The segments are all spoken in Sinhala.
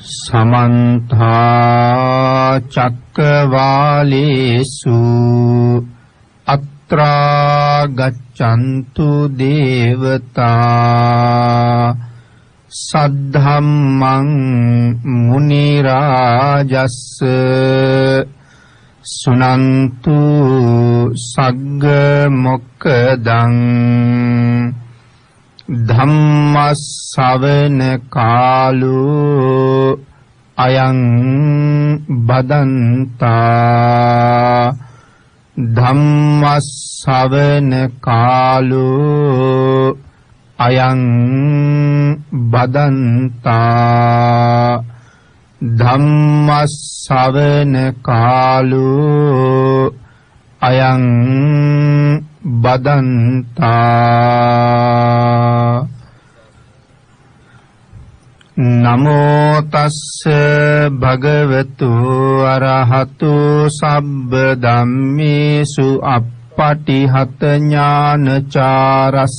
समन्ता चक्रवालेषु अत्रा गच्छन्तु देवता सद्धम्मं मुनिराजस्स सुनन्तु सग्ग मोक्खदं धम्मස්සවන කාලෝ අයං බදන්තා ධම්මස්සවන කාලෝ අයං බදන්තා ධම්මස්සවන කාලෝ අයං බදන්තා නමෝ තස්ස භගවතු අරහතු සබ්බ ධම්මේසු අප්පටිහත ඥානචාරස්ස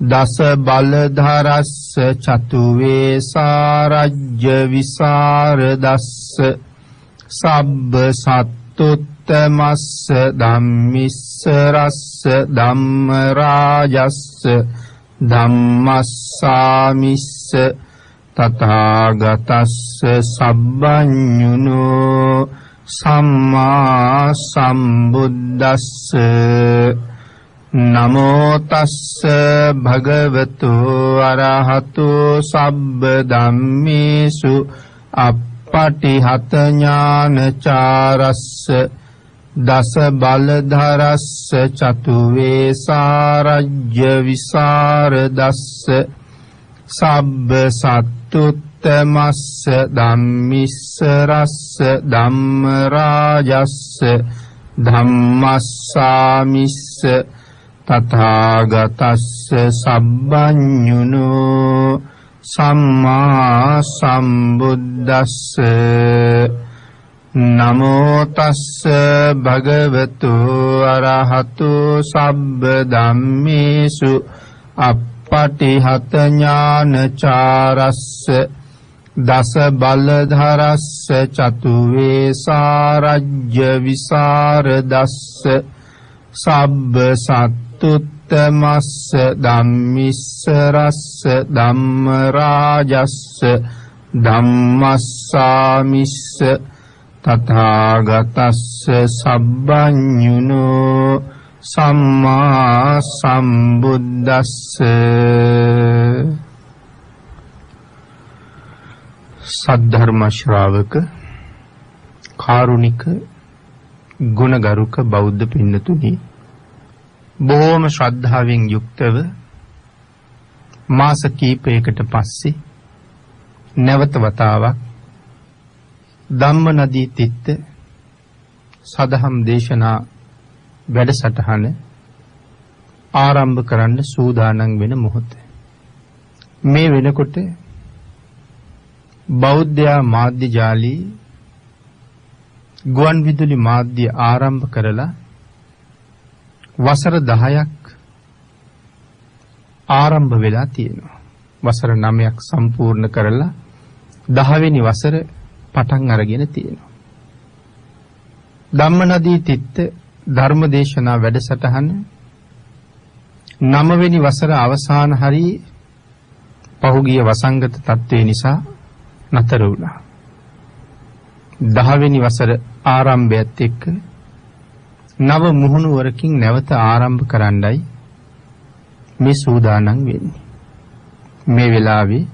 දස බලධරස්ස චතු වේසාරජ්‍ය විසරදස්ස සබ්බ සත්තුත්තමස්ස ධම්මිස්ස රස්ස ධම්ම රාජස්ස ධම්මස්සාමිස්ස තථාගතස්ස සබ්බඤුනෝ සම්මා සම්බුද්දස්ස නමෝ තස්ස භගවතු අරහතු සබ්බ ධම්මේසු අප්පටිහත ඥානචාරස්ස දස බලධරස්ස චතු වේසාරජ්‍ය විසරදස්ස සබ්බ සත්තුත්තමස්ස ධම්මිස්ස රස්ස ධම්ම රාජස්ස ධම්මස්සාමිස්ස තථාගතස්ස සබ්බඤුනෝ සම්මා සම්බුද්දස්ස නමෝ තස්ස භගවතු අරහතු සබ්බ ධම්මේසු අප්පටිහත ඥානචාරස්ස දස බලධරස්ස චතු වේසාරජ්‍ය විසරදස්ස සබ්බ සත්තුත්තමස්ස ධම්මිස්ස රස්ස ධම්ම රාජස්ස ධම්මස්සාමිස්ස තථාගතස්ස සබ්බඤුනෝ සම්මා සම්බුද්දස්ස සද්ධර්ම ශ්‍රාවක කාරුණික ගුණගරුක බෞද්ධ පින්නතුනි බොහෝම ශ්‍රද්ධාවෙන් යුක්තව මාස කීපයකට පස්සේ නැවත වතාවක් ධම්ම නදී තිත්ත සදහම් දේශනා වැඩසටහන ආරම්භ කරන්න සූදානම් වෙන මොහොත මේ වෙනකොට බෞද්ධ මාධ්‍ය ජාලී ගුවන් විදුලි මාධ්‍ය ආරම්භ කරලා වසර 10ක් ආරම්භ වෙලා තියෙනවා. වසර 9ක් සම්පූර්ණ කරලා 10 වෙනි වසර පටන් අරගෙන තියෙනවා. ධම්ම නදී තිත්ත ධර්මදේශනා වැඩසටහන 9 වෙනි වසර අවසාන හරියේ පහුගිය වසංගත තත්ත්වය නිසා නතර වුණා. 10 වෙනි වසර ආරම්භයත් එක්ක නව මුහුණුවරකින් නැවත ආරම්භ කරන්නයි මේ සූදානම් වෙන්නේ. මේ වෙලාවේ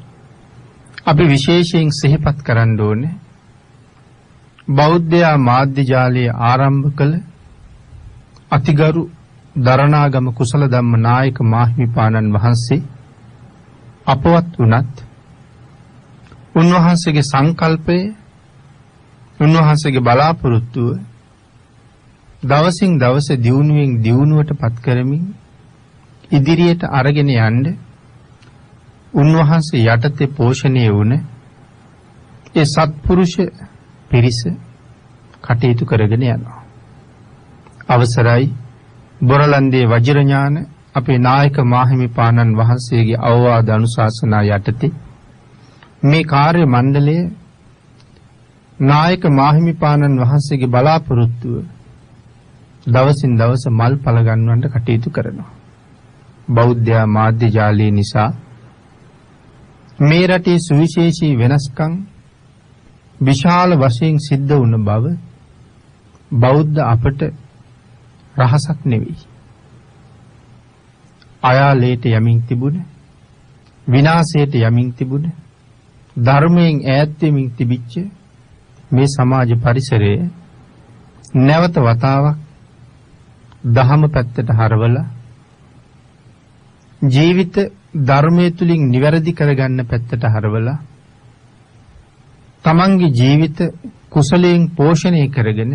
අපි විශේෂයෙන් සිහිපත් කරන්න ඕනේ බෞද්ධ මාධ්‍ය ජාලය ආරම්භ කළ අතිගරු දරණාගම කුසල ධම්ම නායක මාහිමිපාණන් වහන්සේ අපවත් වුණත් උන්වහන්සේගේ සංකල්පය උන්වහන්සේගේ බලාපොරොත්තුව දවසින් දවස දියුණුවෙන් දියුණුවට පත් කරමින් ඉදිරියට අරගෙන යන්න උන්වහන්සේ යටතේ පෝෂණය වුණ ඒ සත්පුරුෂ පිරිස කටයුතු කරගෙන යනවා. අවසරයි බොරලන්දේ වජිරඥාන අපේ නායක මාහිමිපාණන් වහන්සේගේ අවවාද අනුශාසනා යටතේ මේ කාර්ය මණ්ඩලය නායක මාහිමිපාණන් වහන්සේගේ බලාපොරොත්තුව දවසින් දවස මල් පල ගන්නවන්න කටයුතු කරනවා. බෞද්ධ මාධ්‍ය ජාලය නිසා මේ රටේ සුවිශේෂී වෙනස්කම් විශාල වශයෙන් සිද්ධ වුණ බව බෞද්ධ අපට රහසක් නෙවෙයි. අයාලේට යමින් තිබුණ විනාශයට යමින් තිබුණ ධර්මයෙන් ඈත් වෙමින් තිබිච්ච මේ සමාජ පරිසරය නැවත වතාවක් දහම පැත්තට හරවලා ජීවිත ධර්මයේ තුලින් නිවැරදි කරගන්න පැත්තට හරවලා තමන්ගේ ජීවිත කුසලයෙන් පෝෂණය කරගෙන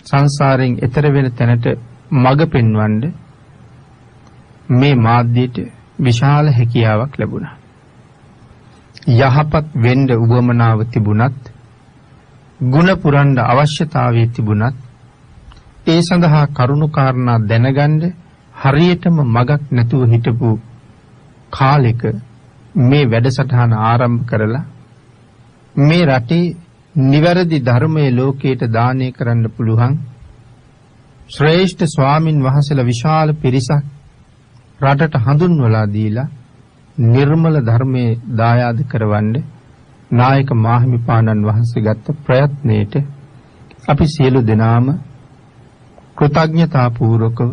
සංසාරයෙන් එතර වෙන තැනට මඟ පෙන්වන්න මේ මාධ්‍යයට විශාල හැකියාවක් ලැබුණා. යහපත් වෙන්න උවමනාව තිබුණත් ගුණ පුරන්න අවශ්‍යතාවය තිබුණත් ඒ සඳහා කරුණු කාරණා දැනගන්න හරියටම මගක් නැතුව හිටපු කාලෙක මේ වැඩසටහන ආරම්භ කරලා මේ රටේ නිවැරදි ධර්මයේ ලෝකයට දානය කරන්න පුළුවන් ශ්‍රේෂ්ඨ ස්වාමින් වහන්සේලා විශාල පිරිසක් රටට හඳුන්වලා දීලා නිර්මල ධර්මයේ දායාද කරවන්න නායක මාහිමිපාණන් වහන්සේ ගත්ත ප්‍රයත්නයේට අපි සියලු දෙනාම කෘතඥතා පූර්වකව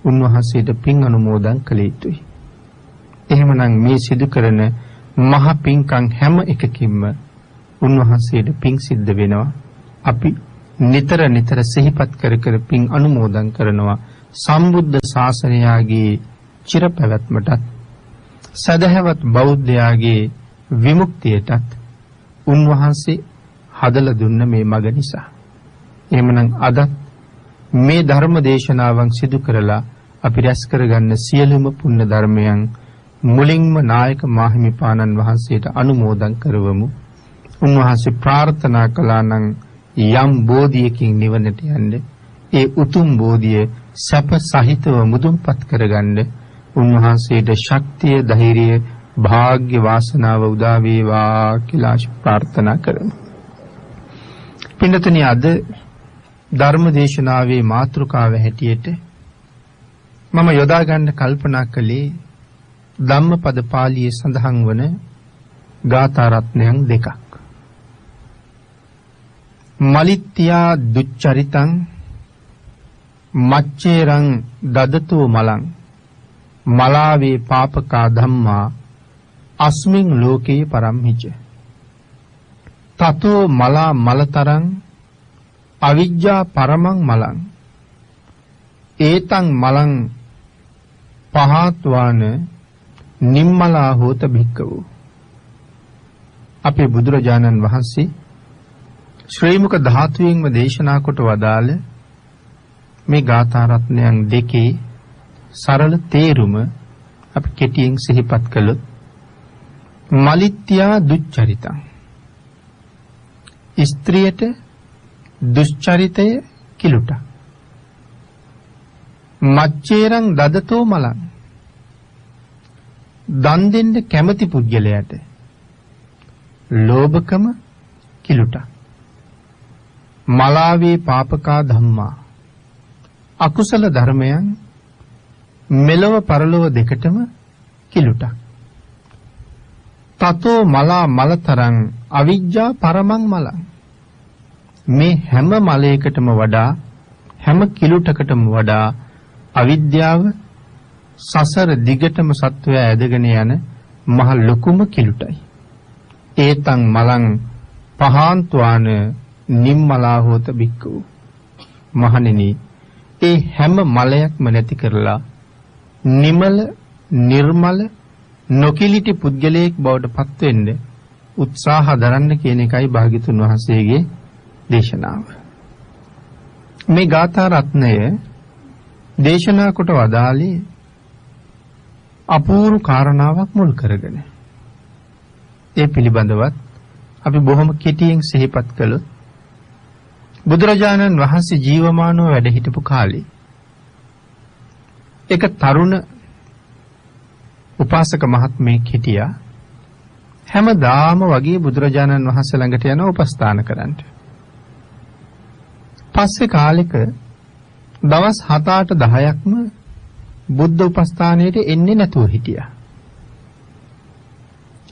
උන්වහන්සේට පින් අනුමෝදන් කළ යුතුයි. එහෙමනම් මේ සිදු කරන මහ පින්කම් හැම එකකින්ම උන්වහන්සේට පින් සිද්ධ වෙනවා. අපි නිතර නිතර සිහිපත් කර කර පින් අනුමෝදන් කරනවා. සම්බුද්ධ ශාසනයගේ චිර පැවැත්මටත් සදහවත් බෞද්ධයාගේ විමුක්තියටත් උන්වහන්සේ හදලා දුන්න මේ මඟ නිසා. එහෙමනම් අද මේ ධර්ම දේශනාවන් සිදු කරලා අපි රැස් කරගන්න සියලුම පුණ්‍ය ධර්මයන් මුලින්ම නායක මාහිමිපාණන් වහන්සේට අනුමෝදන් කරවමු. උන්වහන්සේ ප්‍රාර්ථනා කළා නම් යම් බෝධියකින් නිවනට යන්න ඒ උතුම් බෝධිය සැප සහිතව මුදුන්පත් කරගන්න උන්වහන්සේට ශක්තිය ධෛර්යය භාග්‍ය වාසනාව උදා වේවා කියලා ප්‍රාර්ථනා කරමු. පින්නතුනි අද ධර්ම දේශනාවේ මාතෘකාව හැටියට මම යොදා ගන්න කල්පනා කළේ ධම්මපද පාළියේ සඳහන් වන ගාථා රත්නයන් දෙකක්. මලිත්‍යා දුච්චරිතං මච්චේරං දදතෝ මලං මලාවේ පාපකා ධම්මා අස්මින් ලෝකේ පරම්හිච තතෝ මලා මලතරං අවිජ්ජා පරමං මලං ඒතං මලං පහත්වාන නිම්මලා හෝත භික්ඛවෝ. අපේ බුදුරජාණන් වහන්සේ ශ්‍රී මුක ධාතුවෙන්ම දේශනා කොට වදාළ මේ ගාථා රත්නයන් දෙකේ සරල තේරුම අපි කෙටියෙන් සිහිපත් කළොත් මලිත්‍යා දුච්චරිතං ස්ත්‍රියට දුෂ්චරිතය කිලුට මච්චේරං දදතෝ මලං දන් දෙන්න කැමති පුද්ගලයාට ලෝභකම කිලුට මලාවේ පාපකා ධම්මා අකුසල ධර්මයන් මෙලව පරලොව දෙකටම කිලුටක් තතෝ මලා මලතරං අවිජ්ජා පරමං මලං මේ හැම මලයකටම වඩා හැම කිලුටකටම වඩා අවිද්‍යාව සසර දිගටම සත්වයා ඇදගෙන යන මහ ලොකුම කිලුටයි. ඒතං මලං පහාන්තුවාන නිම්මලා හෝත බික්කෝ. මහණෙනි ඒ හැම මලයක්ම නැති කරලා නිමල නිර්මල නොකිලිටි පුද්ගලයෙක් බවට පත් වෙන්න උත්සාහ දරන්න කියන එකයි භාග්‍යතුන් වහන්සේගේ දේශනාව. මේ ගාථා රත්නය දේශනා කොට වදාළේ අපූර්ව කාරණාවක් මුල් කරගෙන. ඒ පිළිබඳවත් අපි බොහොම කෙටියෙන් සිහිපත් කළොත් බුදුරජාණන් වහන්සේ ජීවමානව වැඩ හිටපු කාලේ එක තරුණ උපාසක මහත්මයෙක් හිටියා. හැමදාම වගේ බුදුරජාණන් වහන්සේ ළඟට යන උපස්ථාන කරන්න. පස්සේ කාලෙක දවස් 7-8 10ක්ම බුද්ධ උපස්ථානයට එන්නේ නැතුව හිටියා.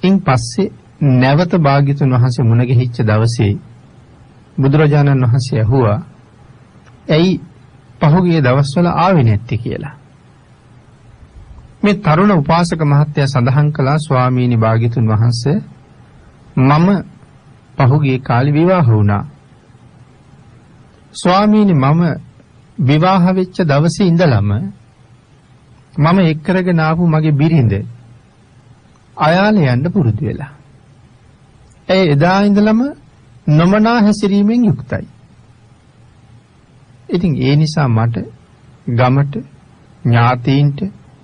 ඉන් පස්සේ නැවත භාග්‍යතුන් වහන්සේ මුණ ගැහිච්ච දවසේ බුදුරජාණන් වහන්සේ ඇහුවා ඇයි පහුගිය දවස්වල ආවේ නැත්තේ කියලා. මේ තරුණ උපාසක මහත්තයා සඳහන් කළා ස්වාමීනි භාග්‍යතුන් වහන්සේ මම පහුගිය කාලේ විවාහ වුණා. ස්වාමීනි මම විවාහ වෙච්ච දවසේ ඉඳලම මම එක් කරගෙන ආපු මගේ බිරිඳ අයාලේ යන්න පුරුදු වෙලා. ඒ එදා ඉඳලම නොමනා හැසිරීමෙන් යුක්තයි. ඉතින් ඒ නිසා මට ගමට ඥාතීන්ට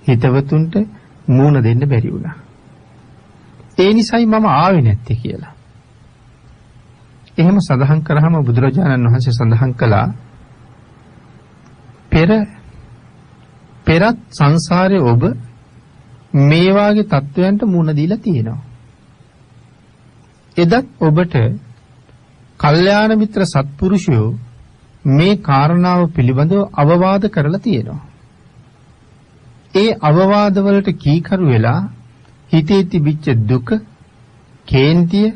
හිතවතුන්ට මූණ දෙන්න බැරි වුණා. ඒ නිසායි මම ආවේ නැත්තේ කියලා. එහෙම සඳහන් කරාම බුදුරජාණන් වහන්සේ සඳහන් කළා පෙරත් සංසාරේ ඔබ මේ වාගේ තත්වයන්ට මුහුණ දීලා තියෙනවා. එදත් ඔබට කල්යාණ මිත්‍ර සත්පුරුෂයෝ මේ කාරණාව පිළිබඳව අවවාද කරලා තියෙනවා. ඒ අවවාද වලට කීකරු වෙලා හිතේ තිබිච්ච දුක, කේන්තිය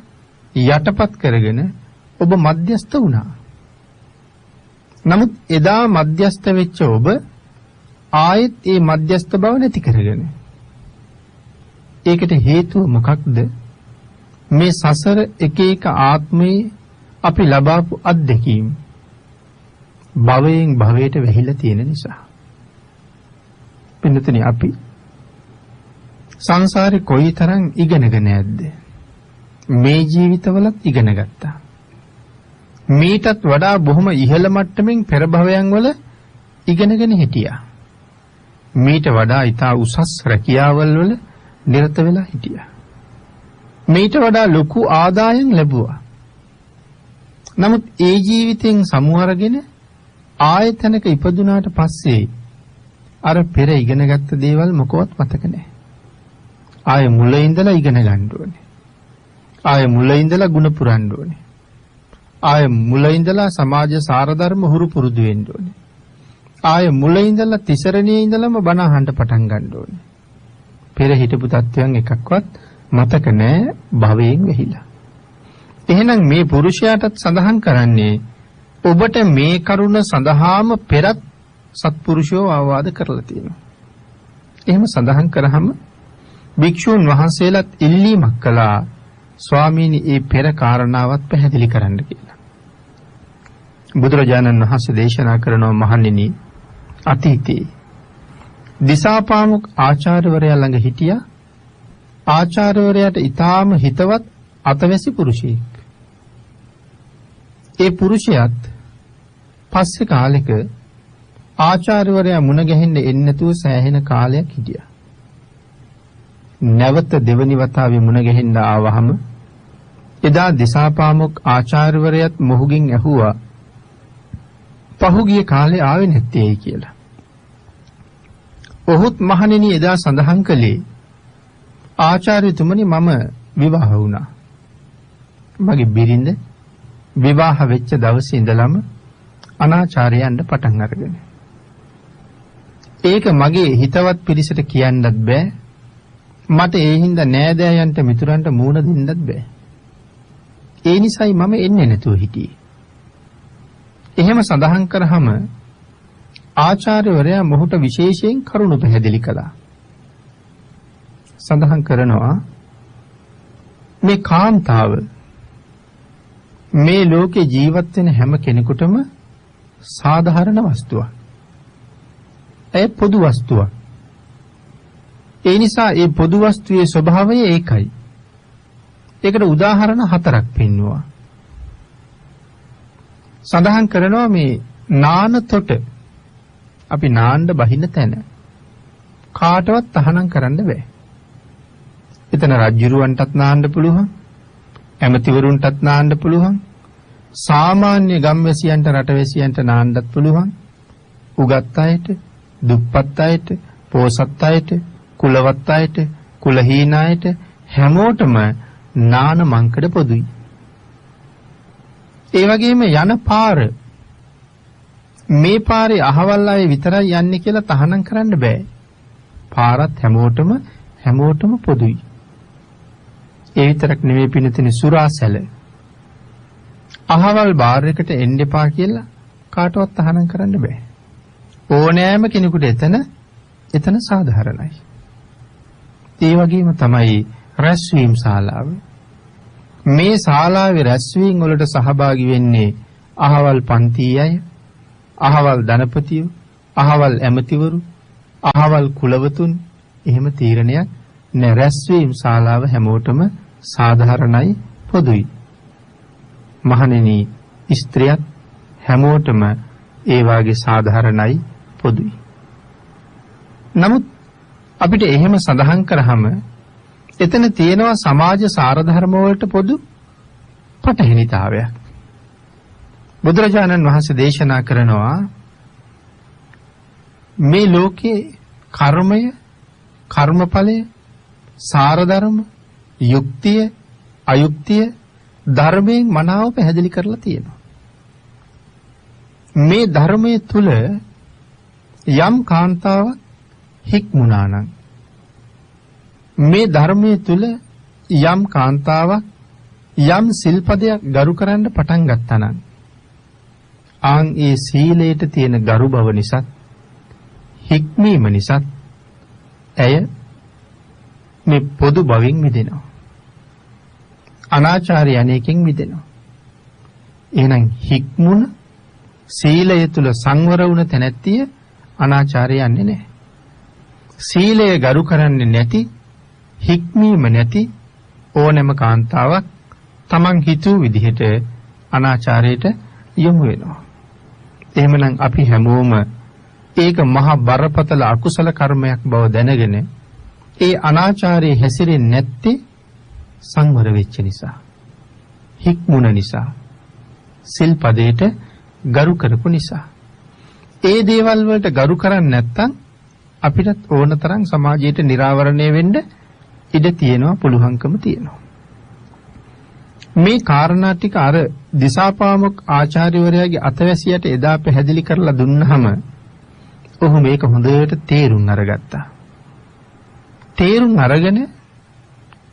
යටපත් කරගෙන ඔබ මධ්‍යස්ත වුණා. නමුත් එදා මධ්‍යස්ත වෙච්ච ඔබ ආයෙත් ඒ මධ්‍යස්ත බව නැති කරගෙන. ඒකට හේතුව මොකක්ද? මේ සසර එක එක ආත්මේ අපි ලබාපු අත්දැකීම් භවයෙන් භවයට වැහිලා තියෙන නිසා. පින්නතුනි අපි සංසාරේ කොයිතරම් ඉගෙනගෙන නැද්ද? මේ ජීවිතවලත් ඉගෙන ගත්තා. මීටත් වඩා බොහොම ඉහළ මට්ටමින් පෙර භවයන් වල ඉගෙනගෙන හිටියා. මීට වඩා ඊටා උසස් රැකියාවල් වල නිරත වෙලා හිටියා. මීට වඩා ලොකු ආදායම් ලැබුවා. නමුත් ඒ ජීවිතෙන් සමුහරගෙන ආයතනක ඉපදුනාට පස්සේ අර පෙර ඉගෙනගත්ත දේවල් මොකවත් මතක නැහැ. ආයෙ මුල ඉඳලා ඉගෙන ගන්න ඕනේ. ආයෙ මුල ඉඳලා ಗುಣ පුරන්න ඕනේ. ආයෙ මුල ඉඳලා සමාජ සාරධර්ම හුරු පුරුදු වෙන්න ඕනේ. ආයෙ මුල ඉඳලා තිසරණියේ ඉඳලම බණ අහන්න පටන් ගන්න ඕනේ. පෙර හිටපු තත්වයන් එකක්වත් මතක නැහැ භවයෙන් වෙහිලා. එහෙනම් මේ පුරුෂයාටත් සඳහන් කරන්නේ ඔබට මේ කරුණ සඳහාම පෙරත් සත්පුරුෂයෝ ආවාද කරලා තියෙනවා. එහෙම සඳහන් කරාම භික්ෂුන් වහන්සේලාත් ඉල්ලීමක් කළා ස්වාමීනි මේ පෙර කාරණාවත් පැහැදිලි කරන්න කියලා. බුදුරජාණන් වහන්සේ දේශනා කරනවා මහණෙනි අතීතේ දිසාපාමුක් ආචාර්යවරයා ළඟ හිටියා. ආචාර්යවරයාට ඊටාම හිතවත් අතවැසි පුරුෂයෙක්. ඒ පුරුෂයාත් පස්සේ කාලෙක ආචාර්යවරයා මුණ ගැහෙන්න එන්නේ නැතුව සෑහෙන කාලයක් හිටියා. නැවත දෙවනි වතාවේ මුණ ගැහෙන්න ආවහම එදා දිසාපාමුක් ආචාර්යවරයාත් මොහුගෙන් ඇහුවා පහුගිය කාලේ ආවේ නැත්තේයි කියලා. ඔහුත් මහණෙනි එදා සඳහන් කළේ ආචාර්යතුමනි මම විවාහ වුණා. මගේ බිරිඳ විවාහ වෙච්ච දවසේ ඉඳලම අනාචාරයන්ට පටන් අරගෙන. ඒක මගේ හිතවත් පිරිසට කියන්නත් බෑ. මට ඒ හින්දා නෑදෑයන්ට මිතුරන්ට මූණ දෙන්නත් බෑ. ඒ නිසායි මම එන්නේ නැතුව හිටියේ. එහෙම සඳහන් කරාම ආචාර්යවරයා මොහුට විශේෂයෙන් කරුණු පැහැදිලි කළා. සඳහන් කරනවා මේ කාන්තාව මේ ලෝකේ ජීවත් වෙන හැම කෙනෙකුටම සාධාරණ වස්තුවක්. ඒ පොදු වස්තුවක්. ඒ නිසා ඒ පොදු වස්තුවේ ස්වභාවය ඒකයි. ඒකට උදාහරණ 4ක් පෙන්වුවා. සඳහන් කරනවා මේ නාන තොට අපි නාන්න බහින තැන කාටවත් තහනම් කරන්න බෑ. එතන රජුරවන්ටත් නාන්න පුළුවන්, ඇමතිවරුන්ටත් නාන්න පුළුවන්, සාමාන්‍ය ගම්වැසියන්ට රටවැසියන්ට නාන්නත් පුළුවන්, උගත් අයට, දුප්පත් අයට, පොසත් අයට, කුලවත් අයට, කුලහීන අයට හැමෝටම නාන මංකඩ පොදුයි. ඒ වගේම යන පාර මේ පාරේ අහවල් අය විතරයි යන්නේ කියලා තහනම් කරන්න බෑ. පාරත් හැමෝටම පොදුයි. ඒ විතරක් නෙමෙයි පින්නතින සුරාසැල. අහවල් බාර් එකට එන්න එපා කියලා කාටවත් තහනම් කරන්න බෑ. ඕනෑම කෙනෙකුට එතන සාධාරණයි. ඒ වගේම තමයි රැස්වීම ශාලාව. මේ ශාලාවේ රැස්වීම වලට සහභාගී වෙන්නේ අහවල් පන්ති අය, අහවල් ධනපතියෝ, අහවල් ඇමතිවරු, අහවල් කුලවතුන්. එහෙම තීරණයක් නෑ. රැස්වීම ශාලාව හැමෝටම සාධාරණයි, පොදුයි. මහණෙනි, ස්ත්‍රියත් හැමෝටම ඒ වාගේ සාධාරණයි, පොදුයි. නමුත් අපිට එහෙම සඳහන් කරාම එතන තියෙනවා සමාජ සාරධර්ම වලට පොදු පටහැනිතාවයක්. බුදුරජාණන් වහන්සේ දේශනා කරනවා මේ ලෝකේ කර්මය, කර්මඵලය, සාරධර්ම, යුක්තිය, අයුක්තිය ධර්මයෙන් මනාව පැහැදිලි කරලා තියෙනවා. මේ ධර්මයේ තුල යම් කාන්තාවක් හික්මුණා නම්, මේ ධර්මයේ තුල යම් කාන්තාවක් යම් සිල්පදයක් ගරු කරන්න පටන් ගත්තා නම්, ආන් ඒ සීලයට තියෙන ගරු බව නිසා, හික්මීම නිසා ඇය මේ පොදු භවෙන් මිදෙනවා. අනාචාරය අනේකින් මිදෙනවා. එහෙනම් හික්මුණ සීලය තුල සංවර වුණ තැනැත්තිය අනාචාරය යන්නේ නැහැ. සීලය ගරු කරන්නේ නැති, හික්මීම නැති ඕනෑම කාන්තාවක් Taman හිතුව විදිහට අනාචාරයට යොමු වෙනවා. එහෙමනම් අපි හැමෝම ඒක මහා බරපතල අකුසල කර්මයක් බව දැනගෙන ඒ අනාචාරයේ හැසිරෙන්නේ නැත්තේ සංවර වෙච්ච නිසා, හික්මුණ නිසා, සිල්පදයට ගරු කරපු නිසා. ඒ දේවල් වලට ගරු කරන්නේ නැත්නම් අපිටත් ඕනතරම් සමාජයට නිරාවරණය වෙන්න ඉඩ තියෙනවා, පුළුවන්කම තියෙනවා. මේ කාරණා ටික අර දිසාපාමොක් ආචාර්යවරයාගේ අතවැසියට එදා පැහැදිලි කරලා දුන්නාම ඔහු මේක හොඳට තේරුම් අරගත්තා. තේරුම් අරගෙන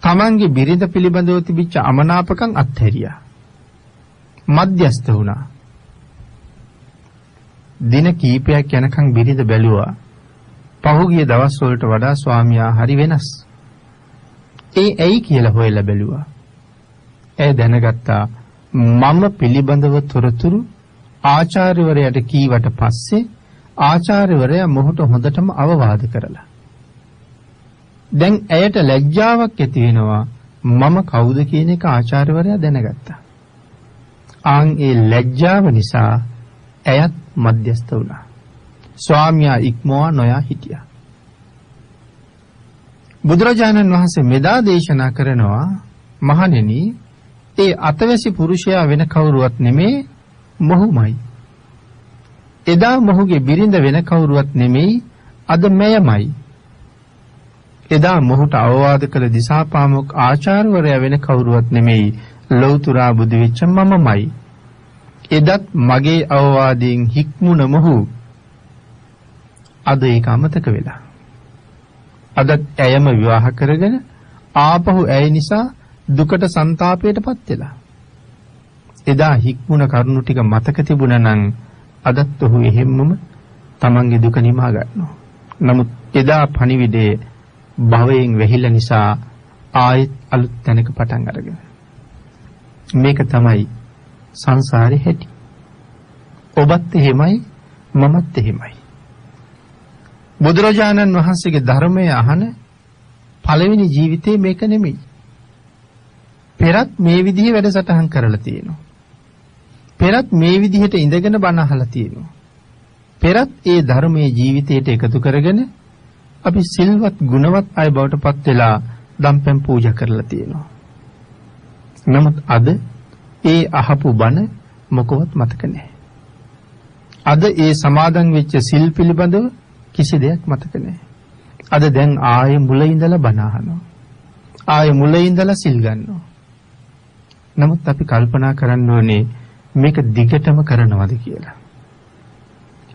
තමන්ගේ බිරිඳ පිළිබඳව තිබිච්ච අමනාපකම් අත්හැරියා. මධ්‍යස්ත වුණා. දින කීපයක් යනකම් බිරිඳ බැලුවා. පහුගිය දවස් වලට වඩා ස්වාමියා හරි වෙනස්. ඒ ඇයි කියලා හොයලා බැලුවා. ඇය දැනගත්තා මම පිළිබඳව තොරතුරු ආචාර්යවරයාට කීවට පස්සේ ආචාර්යවරයා මොහොත හොඳටම අවවාද කරලා. දැන් ඇයට ලැජ්ජාවක් ඇති වෙනවා. මම කවුද කියන එක ආචාර්යවරයා දැනගත්තා. ආන් ඒ ලැජ්ජාව නිසා ඇයත් මධ්‍යස්ත වුණා. ස්වාමියා ඉක්මවා නොයා හිටියා. බුදුරජාණන් වහන්සේ මෙදා දේශනා කරනවා මහණෙනි, ඒ අතවැසි පුරුෂයා වෙන කවුරුවත් නෙමේ, මොහුමයි. එදා මොහුගේ බිරිඳ වෙන කවුරුවත් නෙමෙයි, අද මෙයමයි. එදා මොහුට අවවාද කළ දිසාපාමොක් ආචාර්යවරයා වෙන කවුරුවත් නෙමෙයි, ලෞතුරා බුදු වෙච්ච මමමයි. එදත් මගේ අවවාදයෙන් හික්මුණ මොහු අද ඒක අමතක වෙලා. අදත් ඇයම විවාහ කරගෙන ආපහු ඇය නිසා දුකට සංతాපයටපත් වෙලා. එදා හික්මුණ කරුණු ටික මතක තිබුණා නම් අදත් ඔහු එහෙම්මම තමන්ගේ දුක නිමා ගන්නවා. නමුත් එදා පණිවිඩයේ භවයෙන් වැහිලා නිසා ආයෙත් අලුත් තැනක පටන් අරගෙන. මේක තමයි සංසාරේ හැටි. ඔබත් එහෙමයි, මමත් එහෙමයි. බුදුරජාණන් වහන්සේගේ ධර්මය අහන පළවෙනි ජීවිතේ මේක නෙමෙයි. පෙරත් මේ විදිහේ වැඩසටහන් කරලා තියෙනවා. පෙරත් මේ විදිහට ඉඳගෙන බණ අහලා තියෙනවා. පෙරත් ඒ ධර්මයේ ජීවිතයට එකතු කරගෙන අපි සිල්වත් ගුණවත් අය බවට පත් වෙලා දම්පැන් පූජා කරලා තියෙනවා. නමුත් අද ඒ අහපු බණ මොකවත් මතක නැහැ. අද ඒ සමාදන් වෙච්ච සිල් පිළිබඳව කිසි දෙයක් මතක නැහැ. අද දැන් ආයේ මුල ඉඳලා බණ අහනවා. ආයේ මුල ඉඳලා සිල් ගන්නවා. නමුත් අපි කල්පනා කරන්න ඕනේ මේක දිගටම කරනවද කියලා.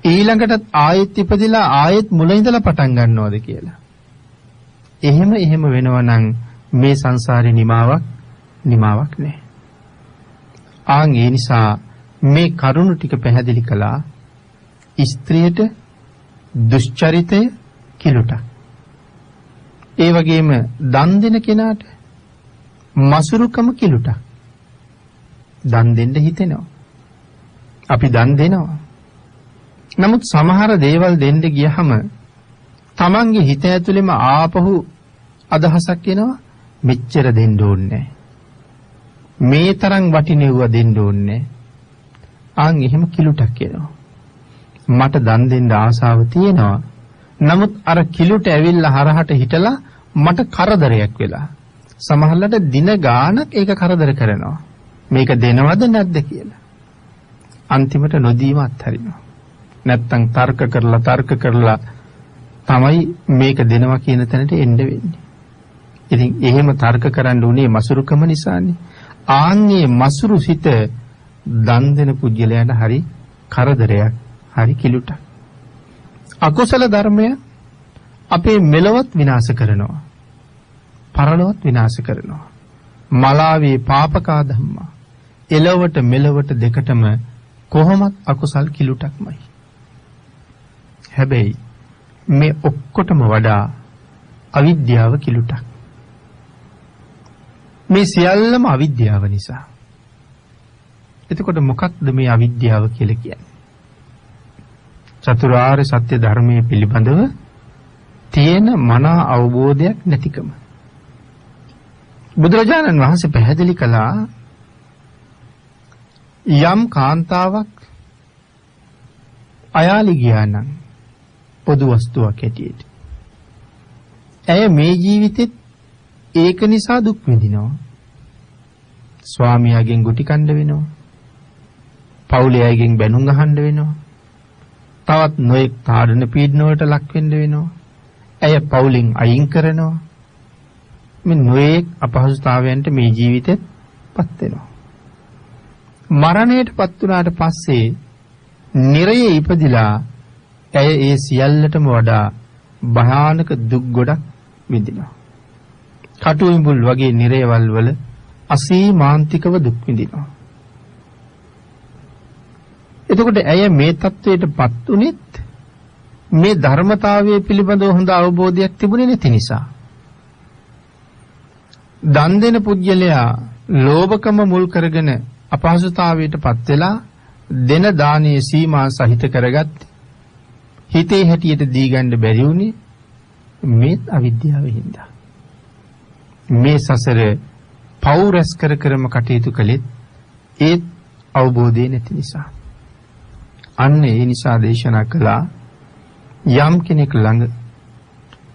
ඊළඟටත් ආයෙත් ඉපදිලා ආයෙත් මුල ඉඳලා පටන් ගන්නවද කියලා. එහෙම වෙනවා නම් මේ සංසාරේ නිමාවක් නැහැ. ආන් ඒ නිසා මේ කරුණු ටික පැහැදිලි කළා. ස්ත්‍රියට දුෂ්චරිතය කිලුටක්. ඒ වගේම දන් දෙන කෙනාට මසුරුකම කිලුටක්. දන් දෙන්න හිතෙනවා. අපි දන් දෙනවා. නමුත් සමහර දේවල් දෙන්න ගියහම තමන්ගේ හිත ඇතුළෙම ආපහු අදහසක් එනවා මෙච්චර දෙන්න ඕනේ මේ තරම් වටිනෙව්ව දෙන්න ඕනේ. ආන් එහෙම කිලුටක් එනවා. මට දන් දෙන්න ආසාව තියෙනවා. නමුත් අර කිලුට ඇවිල්ලා හරහට හිටලා මට කරදරයක් වෙලා. සමහරවිට දින ගාණක් ඒක කරදර කරනවා. මේක දෙනවද නැද්ද කියලා. අන්තිමට නොදීම අත්හරිනවා. නැත්තම් තර්ක කරලා තමයි මේක දෙනවා කියන තැනට එන්න වෙන්නේ. ඉතින් එහෙම තර්ක කරන්න උනේ මසුරුකම නිසානේ. ආන්නේ මසුරු සිත දන් දෙන පුජ්‍යලයන්ට හරි කරදරයක්, හරි කිලුටක්. අකුසල ධර්මය අපේ මෙලොවත් විනාශ කරනවා. පරලොවත් විනාශ කරනවා. මලාවේ පාපකා ධම්මා. එලවට මෙලවට දෙකටම කොහොමත් අකුසල් කිලුටක්මයි. හැබැයි මේ ඔක්කොටම වඩා අවිද්‍යාව කිලුටක්. මේ සියල්ලම අවිද්‍යාව නිසා. එතකොට මොකක්ද මේ අවිද්‍යාව කියලා කියන්නේ? චතුරාර්ය සත්‍ය ධර්මයේ පිළිබඳව තියෙන මනා අවබෝධයක් නැතිකම. බුදුරජාණන් වහන්සේ පැහැදිලි කළා යම් කාන්තාවක් අයාලි ගියා නම් පොදු වස්තුවක් හැටියට. ඇය මේ ජීවිතෙත් ඒක නිසා දුක් විඳිනවා. ස්වාමියාගෙන් ගුටි කන්න වෙනවා. පවුලේ අයගෙන් බැනුම් අහන්න වෙනවා. තවත් නොයෙක් තාඩන පීඩන වලට ලක් වෙන්න වෙනවා. ඇය පවුලින් අයින් කරනවා. මේ නොයෙක් අපහසුතාවයන්ට මේ ජීවිතෙත් පත් වෙනවා. මරණයටපත් වුණාට පස්සේ නිරයේ ඉපදිලා ඇය ඒ සියල්ලටම වඩා භයානක දුක් ගොඩක් විඳිනවා. කටුඉඹුල් වගේ නිරයවල් වල අසීමාන්තිකව දුක් විඳිනවා. එතකොට ඇය මේ தത്വයටපත් උනේත් මේ ධර්මතාවයේ පිළිබඳව හොඳ අවබෝධයක් තිබුණේ නැති නිසා. දන් දෙන පුජ්‍යලයා ලෝභකම මුල් කරගෙන අපහසුතාවයටපත් වෙලා දෙන දානීය සීමා සහිත කරගත් හිතේ හැටියට දී ගන්න බැරි වුණේ මේ අවිද්‍යාවෙන් හින්දා. මේ සසර පව් රැස් කරම කටයුතු කළෙත් ඒ අවබෝධය නැති නිසා. අන්න ඒ නිසා දේශනා කළා යම් කෙනෙක් ළඟ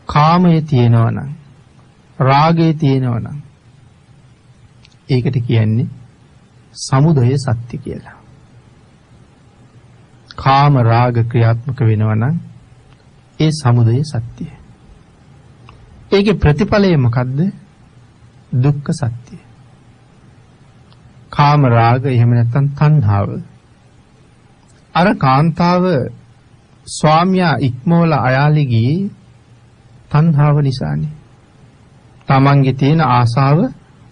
කාමයේ තියෙනවා නම් රාගයේ තියෙනවා නම් ඒකට කියන්නේ සමුදය සත්‍ය කියලා. කාම රාග ක්‍රියාත්මක වෙනවා නම් ඒ සමුදය සත්‍යය. ඒකේ ප්‍රතිඵලය මොකද්ද? දුක්ඛ සත්‍යය. කාම රාග එහෙම නැත්නම් තණ්හාව. අර කාන්තාව ස්වාමියා ඉක්මවලා අයාලේ ගියේ තණ්හාව නිසානේ. තමන්ගේ තියෙන ආසාව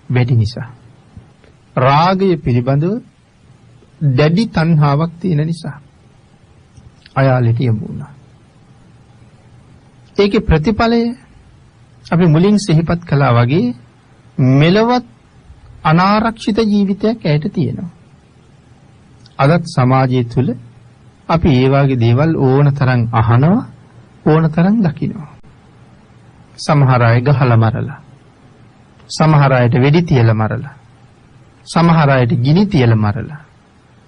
වැඩි නිසා. රාගය පිළිබඳව දැඩි තණ්හාවක් තියෙන නිසා අයාලට යමු වුණා. ඒකේ ප්‍රතිඵලය අපි මුලින් සිහිපත් කළා වගේ මෙලවත් අනාරක්ෂිත ජීවිතයක් ඇයට තියෙනවා. අදත් සමාජය තුළ අපි ඒ වගේ දේවල් ඕනතරම් අහනවා, ඕනතරම් දකිනවා. සමහර අය ගහලා මරලා, සමහර අයට වෙඩි තියලා මරලා, සමහර අයට ගිනි තියලා මරලා,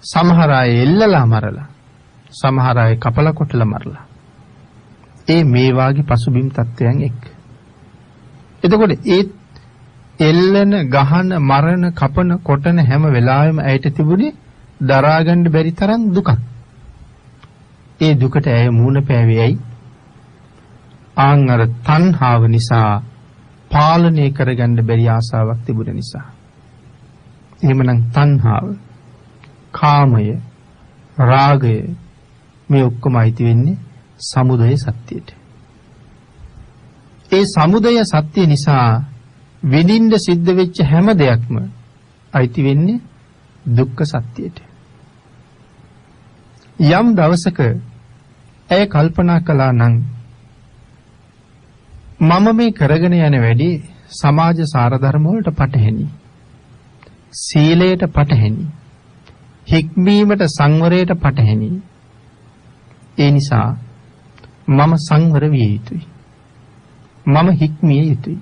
සමහර අය එල්ලලා මරලා, සමහර අය කපලා කොටලා මරලා. ඒ මේ වාගේ පසුබිම් තත්වයන් එක්ක. එතකොට ඒ එල්ලන, ගහන, මරණ, කපන, කොටන හැම වෙලාවෙම ඇයට තිබුණේ දරා ගන්න බැරි තරම් දුකක්. ඒ දුකට ඇය මූණ පෑවේයි ආන් අර තණ්හාව නිසා, පාලනය කරගන්න බැරි ආසාවක් තිබුණ නිසා. එහෙමනම් තණ්හාව, කාමය, රාගය මේ ඔක්කොම අයිති වෙන්නේ සමුදය සත්‍යයට. ඒ සමුදය සත්‍ය නිසා විඳින්න සිද්ධ වෙච්ච හැම දෙයක්ම අයිති වෙන්නේ දුක්ඛ සත්‍යයට. යම් දවසක ඇය කල්පනා කළා නම් මම මේ කරගෙන යන වැඩි සමාජ සාරධර්ම වලට පටහැනි, සීලයට පටහැනි, හික්මීමට සංවරයට පටහැනි. ඒ නිසා මම සංවර විය යුතුයි, මම හික්මිය යුතුයි.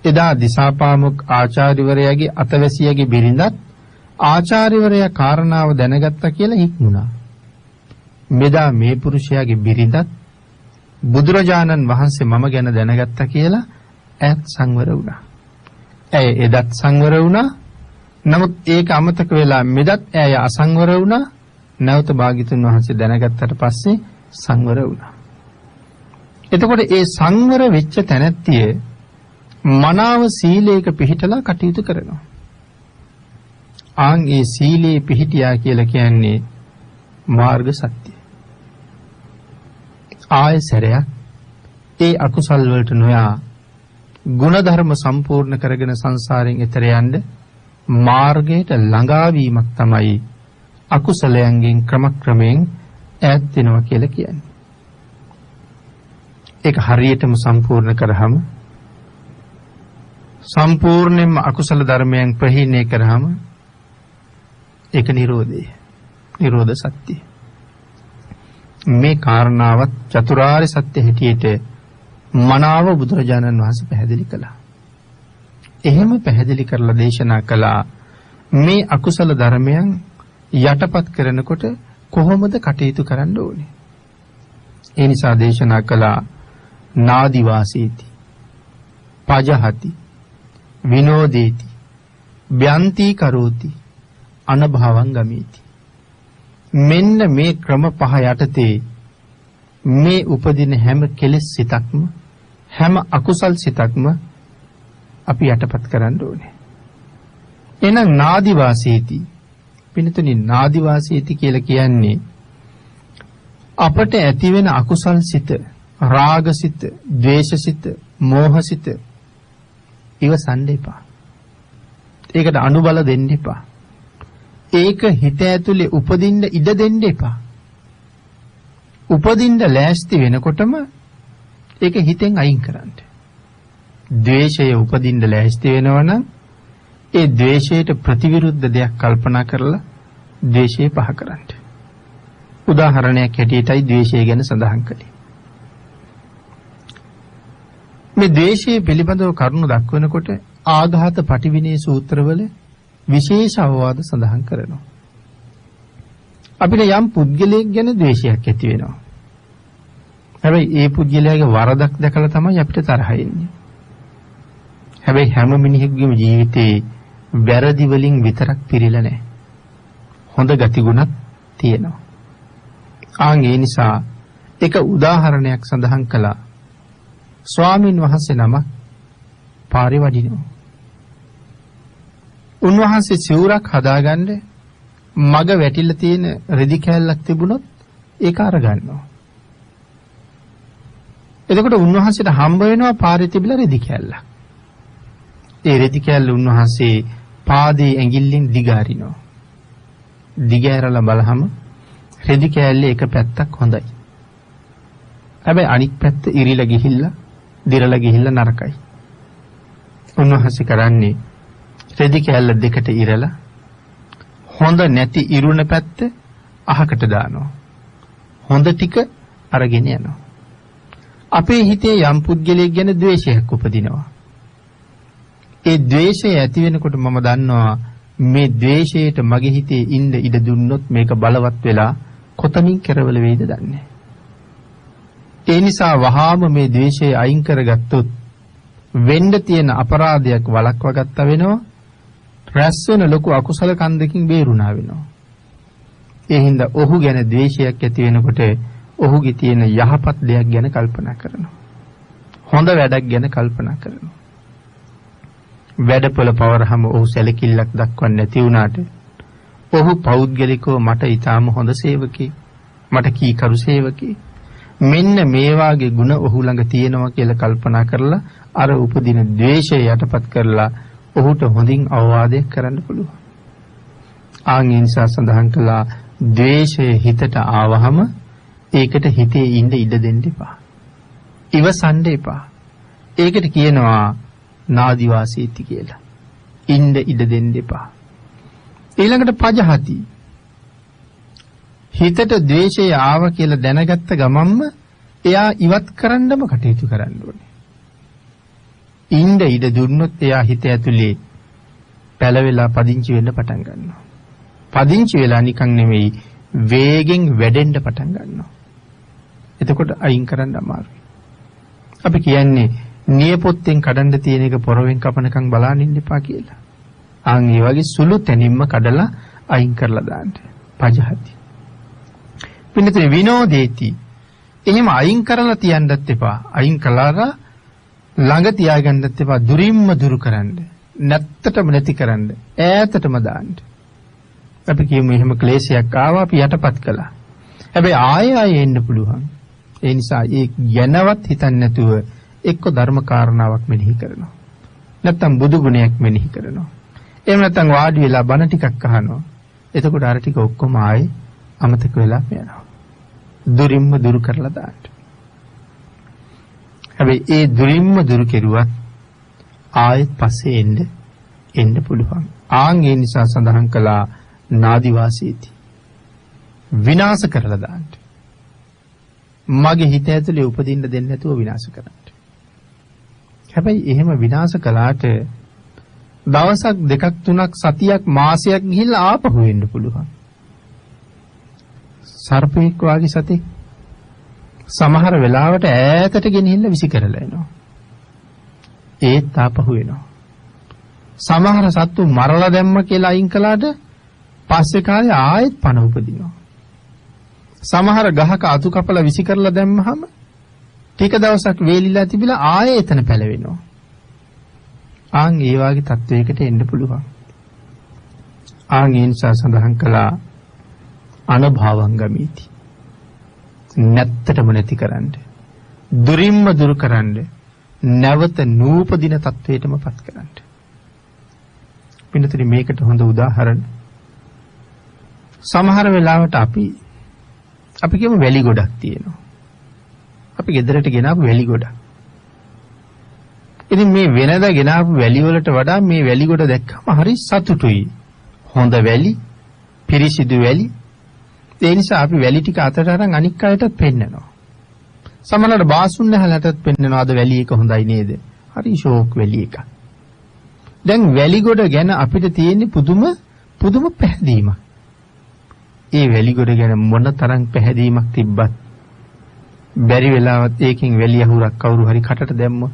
එදා දිසාපාමොක් ආචාර්යවරයාගේ අතවැසියගේ බිරිඳත් ආචාර්යවරයා කාරණාව දැනගත්තා කියලා හික්මුණා. මෙදා මේ පුරුෂයාගේ බිරිඳත් බුදුරජාණන් වහන්සේ මම ගැන දැනගත්තා කියලා ඇත් සංවර වුණා. ඇය එදත් සංවර වුණා. නමුත් ඒක අමතක වෙලා මෙදත් ඇය අසංවර වුණා. නැවත භාග්‍යතුන් වහන්සේ දැනගත්තට පස්සේ සංවර වුණා. එතකොට ඒ සංවර වෙච්ච තැනැත්තිය මනාව සීලයක පිහිටලා කටයුතු කරනවා. ආන් ඒ සීලේ පිහිටියා කියලා කියන්නේ මාර්ග සත්‍යය. ආය සැරයක් ඒ අකුසල් වලට නොයා ගුණධර්ම සම්පූර්ණ කරගෙන සංසාරයෙන් එතර යන්න මාර්ගයට ළඟා වීමක් තමයි අකුසලයන්ගෙන් ක්‍රමක්‍රමයෙන් ඈත් වෙනවා කියලා කියන්නේ. ඒක හරියටම සම්පූර්ණ කරාම සම්පූර්ණයෙන්ම අකුසල ධර්මයන් ප්‍රහීණය කරාම ඒක නිරෝධය, නිරෝධ සත්‍යය. මේ කාරණාවත් චතුරාර්ය සත්‍ය හැටියට මනාව බුදුරජාණන් වහන්සේ පැහැදිලි කළා. එහෙම පැහැදිලි කරලා දේශනා කළා මේ අකුසල ධර්මයන් යටපත් කරනකොට කොහොමද කටයුතු කරන්න ඕනේ. ඒ නිසා දේශනා කළා නාදි වාසීති, පජහති, විනෝදේති, බ්‍යන්ති කරෝති, අනභවං ගමීති. මෙන්න මේ ක්‍රම පහ යටතේ මේ උපදින හැම කෙලෙස් සිතක්ම, හැම අකුසල් සිතක්ම අපි යටපත් කරන්න ඕනේ. එහෙනම් නාදි වාසීති, පින්තුනි නාදි වාසීති කියලා කියන්නේ අපට ඇති වෙන අකුසල් සිත, රාග සිත, ද්වේෂ සිත, මෝහ සිත ඉවසන්න එපා. ඒකට අනුබල දෙන්න එපා. ඒක හිත ඇතුලේ උපදින්න ඉඩ දෙන්න එපා. උපදින්න ලෑස්ති වෙනකොටම ඒක හිතෙන් අයින් කරන්න. ද්වේෂය උපදින්න ලෑස්ති වෙනවනම් ඒ ද්වේෂයට ප්‍රතිවිරුද්ධ දෙයක් කල්පනා කරලා ද්වේෂය පහ කරන්න. උදාහරණයක් හැටියටයි ද්වේෂය ගැන සඳහන් කළේ. මේ ද්වේෂය පිළිබඳව කරුණු දක්වනකොට ආඝාත පටිවිනේ සූත්‍රවල විශේෂ අවවාද සඳහන් කරනවා. අපිට යම් පුද්ගලයෙක් ගැන ද්වේෂයක් ඇති වෙනවා. හැබැයි ඒ පුද්ගලයාගේ වරදක් දැකලා තමයි අපිට තරහ එන්නේ. හැබැයි හැම මිනිහෙකුගේම ජීවිතේ වැරදි වලින් විතරක් පිරීලා නැහැ. හොඳ ගතිගුණත් තියෙනවා. ආන් ඒ නිසා එක උදාහරණයක් සඳහන් කළා. ස්වාමින් වහන්සේ නමක් පාරේ වඩිනවා. උන්වහන්සේ සිවුරක් හදාගන්න මග වැටිලා තියෙන රෙදි කෑල්ලක් තිබුණොත් ඒක අරගන්නවා. එතකොට උන්වහන්සේට හම්බ වෙනවා පාරේ තිබිලා රෙදි කෑල්ලක්. ඒ රෙදි කෑල්ල උන්වහන්සේ පාදයේ ඇඟිල්ලෙන් දිගාරිනවා. දිගෑරලා බලහම රෙදි කෑල්ලේ එක පැත්තක් හොඳයි. හැබැයි අනිත් පැත්ත ඉරිලා ගිහිල්ලා, දිරලා ගිහිල්ලා නරකයි. උන්වහන්සේ කරන්නේ රෙදි කෑල්ල දෙකට ඉරලා හොඳ නැති ඉරුණ පැත්ත අහකට දානවා. හොඳ ටික අරගෙන යනවා. අපේ හිතේ යම් පුද්ගලයෙක් ගැන ද්වේෂයක් උපදිනවා. ඒ ද්වේෂය ඇති වෙනකොට මම දන්නවා මේ ද්වේෂයට මගේ හිතේ ඉන්න ඉඩ දුන්නොත් මේක බලවත් වෙලා කොතනින් කෙරවල වෙයිද දන්නේ. ඒ නිසා වහාම මේ ද්වේෂය අයින් කරගත්තොත් වෙන්න තියෙන අපරාධයක් වළක්වා ගත්තා වෙනවා. රැස් වෙන ලොකු අකුසල කන්දකින් බේරුණා වෙනවා. ඒ හින්දා ඔහු ගැන ද්වේෂයක් ඇති වෙනකොට ඔහුගේ තියෙන යහපත් දෙයක් ගැන කල්පනා කරනවා. හොඳ වැඩක් ගැන කල්පනා කරනවා. වැඩපොළ පවරහම ඔහු සැලකිල්ලක් දක්වන්නේ නැති වුණාට ඔහු පෞද්ගලිකව මට ඊටාම හොඳ සේවකයෙක්, මට කීකරු සේවකයෙක්, මෙන්න මේ වාගේ ಗುಣ ඔහු ළඟ තියෙනවා කියලා කල්පනා කරලා අර උපදින ද්වේෂය යටපත් කරලා ඔහුට හොඳින් අවවාදයක් කරන්න පුළුවන්. ආන් ඒ නිසා සඳහන් කළා ද්වේෂය හිතට ආවහම ඒකට හිතේ ඉඳ ඉඩ දෙන්න එපා. ඉවසන්න එපා. ඒකට කියනවා නාදිවාසීති කියලා. ඉඳ ඉඩ දෙන්න එපා. ඊළඟට පජහති. හිතට ද්වේෂය ආව කියලා දැනගත්ත ගමන්ම එයා ඉවත් කරන්නම කටයුතු කරන්න ඕනේ. ඉඳ ඉඩ දුන්නොත් එයා හිත ඇතුලේ පැලවෙලා පදිංචි වෙන්න පටන් ගන්නවා. පදිංචි වෙලා නිකන් නෙමෙයි වේගෙන් වැඩෙන්න පටන් ගන්නවා. එතකොට අයින් කරන්න අමාරුයි. අපි කියන්නේ නියපොත්තෙන් කඩන්න තියෙන එක පොරවෙන් කපනකම් බලන්න ඉන්න එපා කියලා. ආන් ඒ වගේ සුළු තැනින්ම කඩලා අයින් කරලා දාන්න. පජහති. පින්නතේ විනෝදේති. එහෙම අයින් කරලා තියන්නත් එපා. අයින් කළාලා ළඟ තියාගන්නත් එපා. දුරින්ම දුරු කරන්න. නැත්තටම නැති කරන්න. ඈතටම දාන්න. අපි කියමු එහෙම ක්ලේශයක් ආවා අපි යටපත් කළා. හැබැයි ආයෙ එන්න පුළුවන්. ඒ නිසා ඒ ගැනවත් හිතන්නේ නැතුව එක්ක ධර්ම කාරණාවක් මෙනෙහි කරනවා. නැත්තම් බුදු ගුණයක් මෙනෙහි කරනවා. එහෙම නැත්තම් වාඩි වෙලා බණ ටිකක් අහනවා. එතකොට අර ටික ඔක්කොම ආයෙ අමතක වෙලා යනවා. දුරින්ම දුරු කරලා දාන්න. හැබැයි ඒ දුරින්ම දුරු කෙරුවත් ආයෙත් පස්සේ එන්න පුළුවන්. ආන් ඒ නිසා සඳහන් කළා නාදිවාසීති. විනාශ කරලා දාන්න. මගේ හිත ඇතුලේ උපදින්න දෙන්නේ නැතුව විනාශ කරන්න. හැබැයි එහෙම විනාශ කළාට දවසක් දෙකක් තුනක් සතියක් මාසයක් ගිහිල්ලා ආපහු වෙන්න පුළුවන්. සර්පෙක් වාගේ සතෙක් සමහර වෙලාවට ඈතට ගෙනහිල්ලා විසි කරලා එනවා. ඒත් ආපහු එනවා. සමහර සත්තු මරලා දැම්ම කියලා අයින් කළාට පස්සේ කාලේ ආයෙත් පණ උපදිනවා. සමහර ගහක අතු කපලා විසි කරලා දැම්මහම ටික දවසක් වේලිලා තිබිලා ආයෙ එතන පැලවෙනවා. ආන් ඒ වාගේ තත්වයකට එන්න පුළුවන්. ආන් ඒ නිසා සඳහන් කළා අනභවංගමීති. නැත්තටම නැති කරන්න. දුරින්ම දුරු කරන්න. නැවත නූපදින තත්වයටම පත් කරන්න. පින්නතරි මේකට හොඳ උදාහරණ. සමහර වෙලාවට අපි කියමු වැලි ගොඩක් තියෙනවා. අපි ගෙදරට ගෙනාපු වැලි ගොඩක්. ඉතින් මේ වෙනදා ගෙනාපු වැලි වලට වඩා මේ වැලි ගොඩ දැක්කම හරි සතුටුයි. හොඳ වැලි, පිරිසිදු වැලි. ඒ නිසා අපි වැලි ටික අතට අරන් අනික් අයටත් පෙන්නනවා. සමහරවිට බාසුන් නැහලටත් පෙන්නනවා අද වැලි එක හොඳයි නේද? හරි ෂෝක් වැලි එක. දැන් වැලි ගොඩ ගැන අපිට තියෙන්නේ පුදුම පැහැදීමක්. ඒ වැලි ගොඩ ගැන මොන තරම් පැහැදීමක් තිබ්බත් බැරි වෙලාවත් ඒකෙන් වැලි අහුරක් කවුරු හරි කටට දැම්මොත්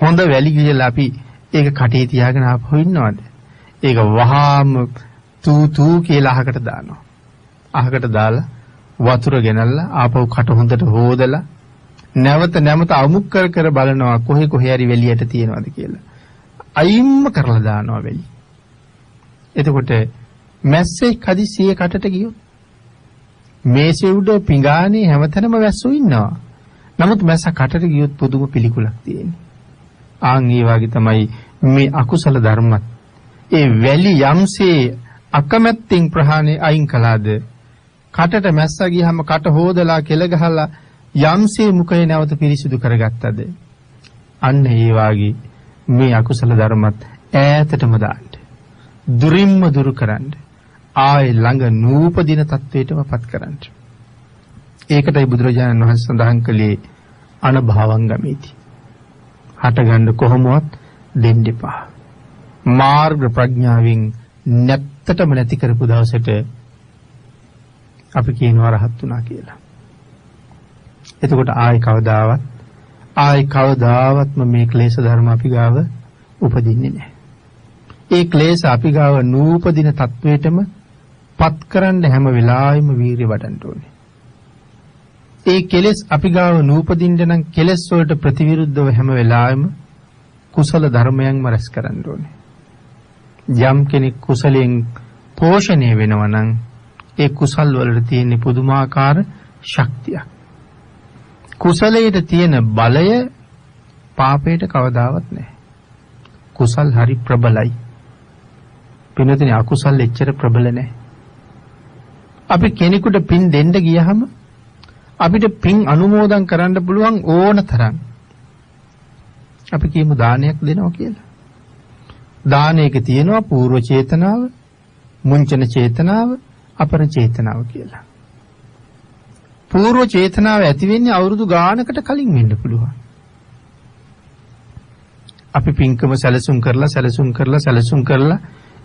හොඳ වැලි කියලා අපි ඒක කටේ තියාගෙන ආපහු ඉන්නවද? ඒක වහාම තූ කියලා අහකට දානවා. අහකට දාලා වතුර ගෙනල්ලා ආපහු කට හොඳට හොදලා නැවත අමුක් කර බලනවා කොහේ හරි වැලියට තියනවද කියලා. අයින්ම කරලා දානවා වැලි. එතකොට මැස්සේ කදිසියේ කටට ගියොත් මේසේ උඩ පිඟානේ හැමතැනම වැස්සෝ ඉන්නවා. නමුත් මැස්ස කටට ගියොත් පුදුම පිළිකුලක් තියෙනවා. ආන් ඒ වගේ තමයි මේ අකුසල ධර්මත්. ඒ වැලි යම්සේ අකමැත්තෙන් ප්‍රහාණය අයින් කළාද කටට මැස්ස ගියහම කට හොදලා කෙල ගහලා යම්සේ මුඛය නැවත පිරිසිදු කරගත්තද අන්න ඒ වගේ මේ අකුසල ධර්මත් ඈතටම දාන්න. දුරින්ම දුරු කරන්න. ආයේ ළඟ නූපදින තත්වයටමපත් කරන්න. ඒකටයි බුදුරජාණන් වහන්සේ සඳහන් කළේ අනභවංගමීති. හටගන්න කොහොමවත් දෙන්න එපා. මාර්ග ප්‍රඥාවෙන් නැත්තටම නැති කරපු දවසට අපි කියනවා රහත් වුණා කියලා. එතකොට ආයි කවදාවත්ම මේ ක්ලේශ ධර්ම අපි ගාව උපදින්නේ නැහැ. ඒ ක්ලේශ අපි ගාව නූපදින තත්වයටම පත් කරන්න හැම වෙලාවෙම වීරිය වඩන්න ඕනේ. ඒ කෙලෙස් අපි ගාව නූපදින්න නම් කෙලෙස් වලට ප්‍රතිවිරුද්ධව හැම වෙලාවෙම කුසල ධර්මයන්ම රැස් කරන්න ඕනේ. යම් කෙනෙක් කුසලයෙන් පෝෂණය වෙනවා නම් ඒ කුසල් වලට තියෙන පුදුමාකාර ශක්තියක්. කුසලයට තියෙන බලය පාපයට කවදාවත් නැහැ. කුසල් හරි ප්‍රබලයි. පින්නතනේ අකුසල් එච්චර ප්‍රබල නැහැ. අපි කෙනෙකුට පින් දෙන්න ගියහම අපිට පින් අනුමෝදන් කරන්න පුළුවන් ඕන තරම්. අපි කියමු දානයක් දෙනවා කියලා. දානයක තියෙනවා పూర్ව චේතනාව, මුංචන චේතනාව, අපර චේතනාව කියලා. పూర్ව චේතනාව ඇති වෙන්නේ අවුරුදු ගානකට කලින් වෙන්න පුළුවන්. අපි පින්කම සැලසුම් කරලා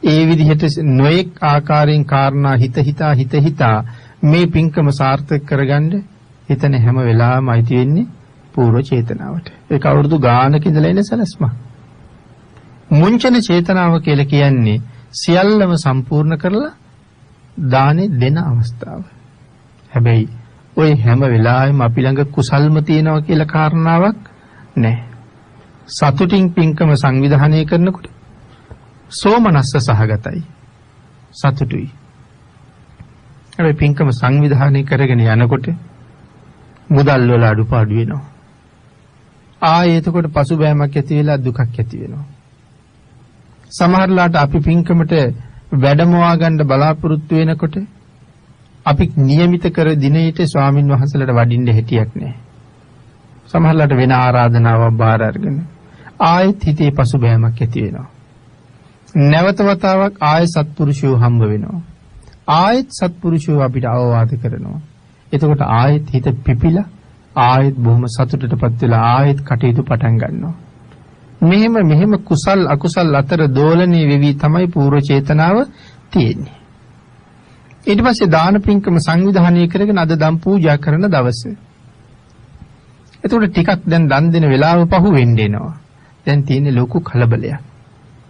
ඒ විදිහට නොඑක් ආකාරයෙන් කාරණා හිතා මේ පින්කම සාර්ථක කරගන්න හිතන හැම වෙලාවෙම අයිති වෙන්නේ పూర్ව චේතනාවට. ඒක අවුරුදු ගානක ඉඳලා එන සැලැස්මක්. මුංචන චේතනාව කියලා කියන්නේ සියල්ලම සම්පූර්ණ කරලා දානෙ දෙන අවස්ථාව. හැබැයි ওই හැම වෙලාවෙම අපි ළඟ කුසල්ම තියෙනවා කියලා කාරණාවක් නැහැ. සතුටින් පින්කම සංවිධානය කරනකොට සෝමනස්ස සහගතයි. සතුටුයි. හැබැයි පින්කම සංවිධානය කරගෙන යනකොට මුදල් වල අඩුපාඩු වෙනවා. ආයේ එතකොට පසුබෑමක් ඇති වෙලා දුකක් ඇති වෙනවා. සමහරලාට අපි පින්කමට වැඩමවා ගන්න බලාපොරොත්තු වෙනකොට අපි નિયમિત කර දිනෙට ස්වාමින් වහන්සේලාට වඩින්න හැටියක් නැහැ. සමහරලාට වෙන ආරාධනාවක් බාර අරගෙන ආයෙත් හිතේ පසුබෑමක් ඇති වෙනවා. නැවත වතාවක් ආයෙ සත්පුරුෂයෝ හම්බ වෙනවා. ආයෙත් සත්පුරුෂයෝ අපිට අවවාද කරනවා. එතකොට ආයෙත් හිත පිපිලා ආයෙත් බොහොම සතුටටපත් වෙලා ආයෙත් කටයුතු පටන් ගන්නවා. මෙහෙම කුසල් අකුසල් අතර දෝලණය වෙවි තමයි పూర్ව චේතනාව තියෙන්නේ. ඊට පස්සේ දාන පින්කම සංවිධානය කරගෙන අද දම් පූජා කරන දවසේ. එතකොට ටිකක් දැන් දන් දෙන වෙලාව පහු වෙන්න එනවා. දැන් තියෙන්නේ ලොකු කලබලයක්.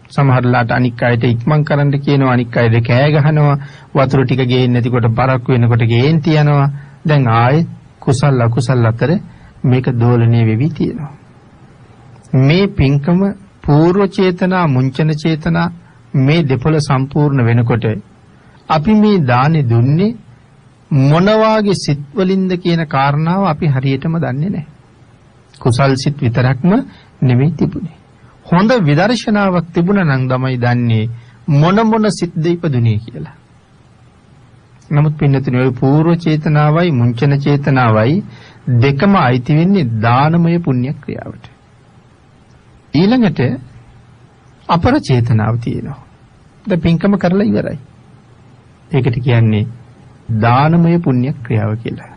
සමහරලාට අනික් අයට ඉක්මන් කරන්න කියනවා, අනික් අයට කෑ ගහනවා, වතුර ටික ගේන්නේ නැතිකොට බරක් වෙනකොට ගේන් තියනවා. දැන් ආයේ කුසල් අකුසල් අතර මේක දෝලණය වෙවි තියෙනවා. මේ පින්කම పూర్ව චේතනා, මුංචන චේතනා මේ දෙපළ සම්පූර්ණ වෙනකොට අපි මේ දානේ දුන්නේ මොන වාගේ සිත් වලින්ද කියන කාරණාව අපි හරියටම දන්නේ නැහැ. කුසල් සිත් විතරක්ම නෙමෙයි තිබුණේ. හොඳ විදර්ශනාවක් තිබුණා නම් තමයි දන්නේ මොන සිත්ද ඉපදුනේ කියලා. නමුත් පින්නතුනේ ওই పూర్ව චේතනාවයි මුංචන චේතනාවයි දෙකම අයිති වෙන්නේ දානමය පුණ්‍ය ක්‍රියාවට. ඊළඟට අපර චේතනාව තියෙනවා. දැන් පින්කම කරලා ඉවරයි. ඒකට කියන්නේ දානමය පුණ්‍ය ක්‍රියාව කියලා.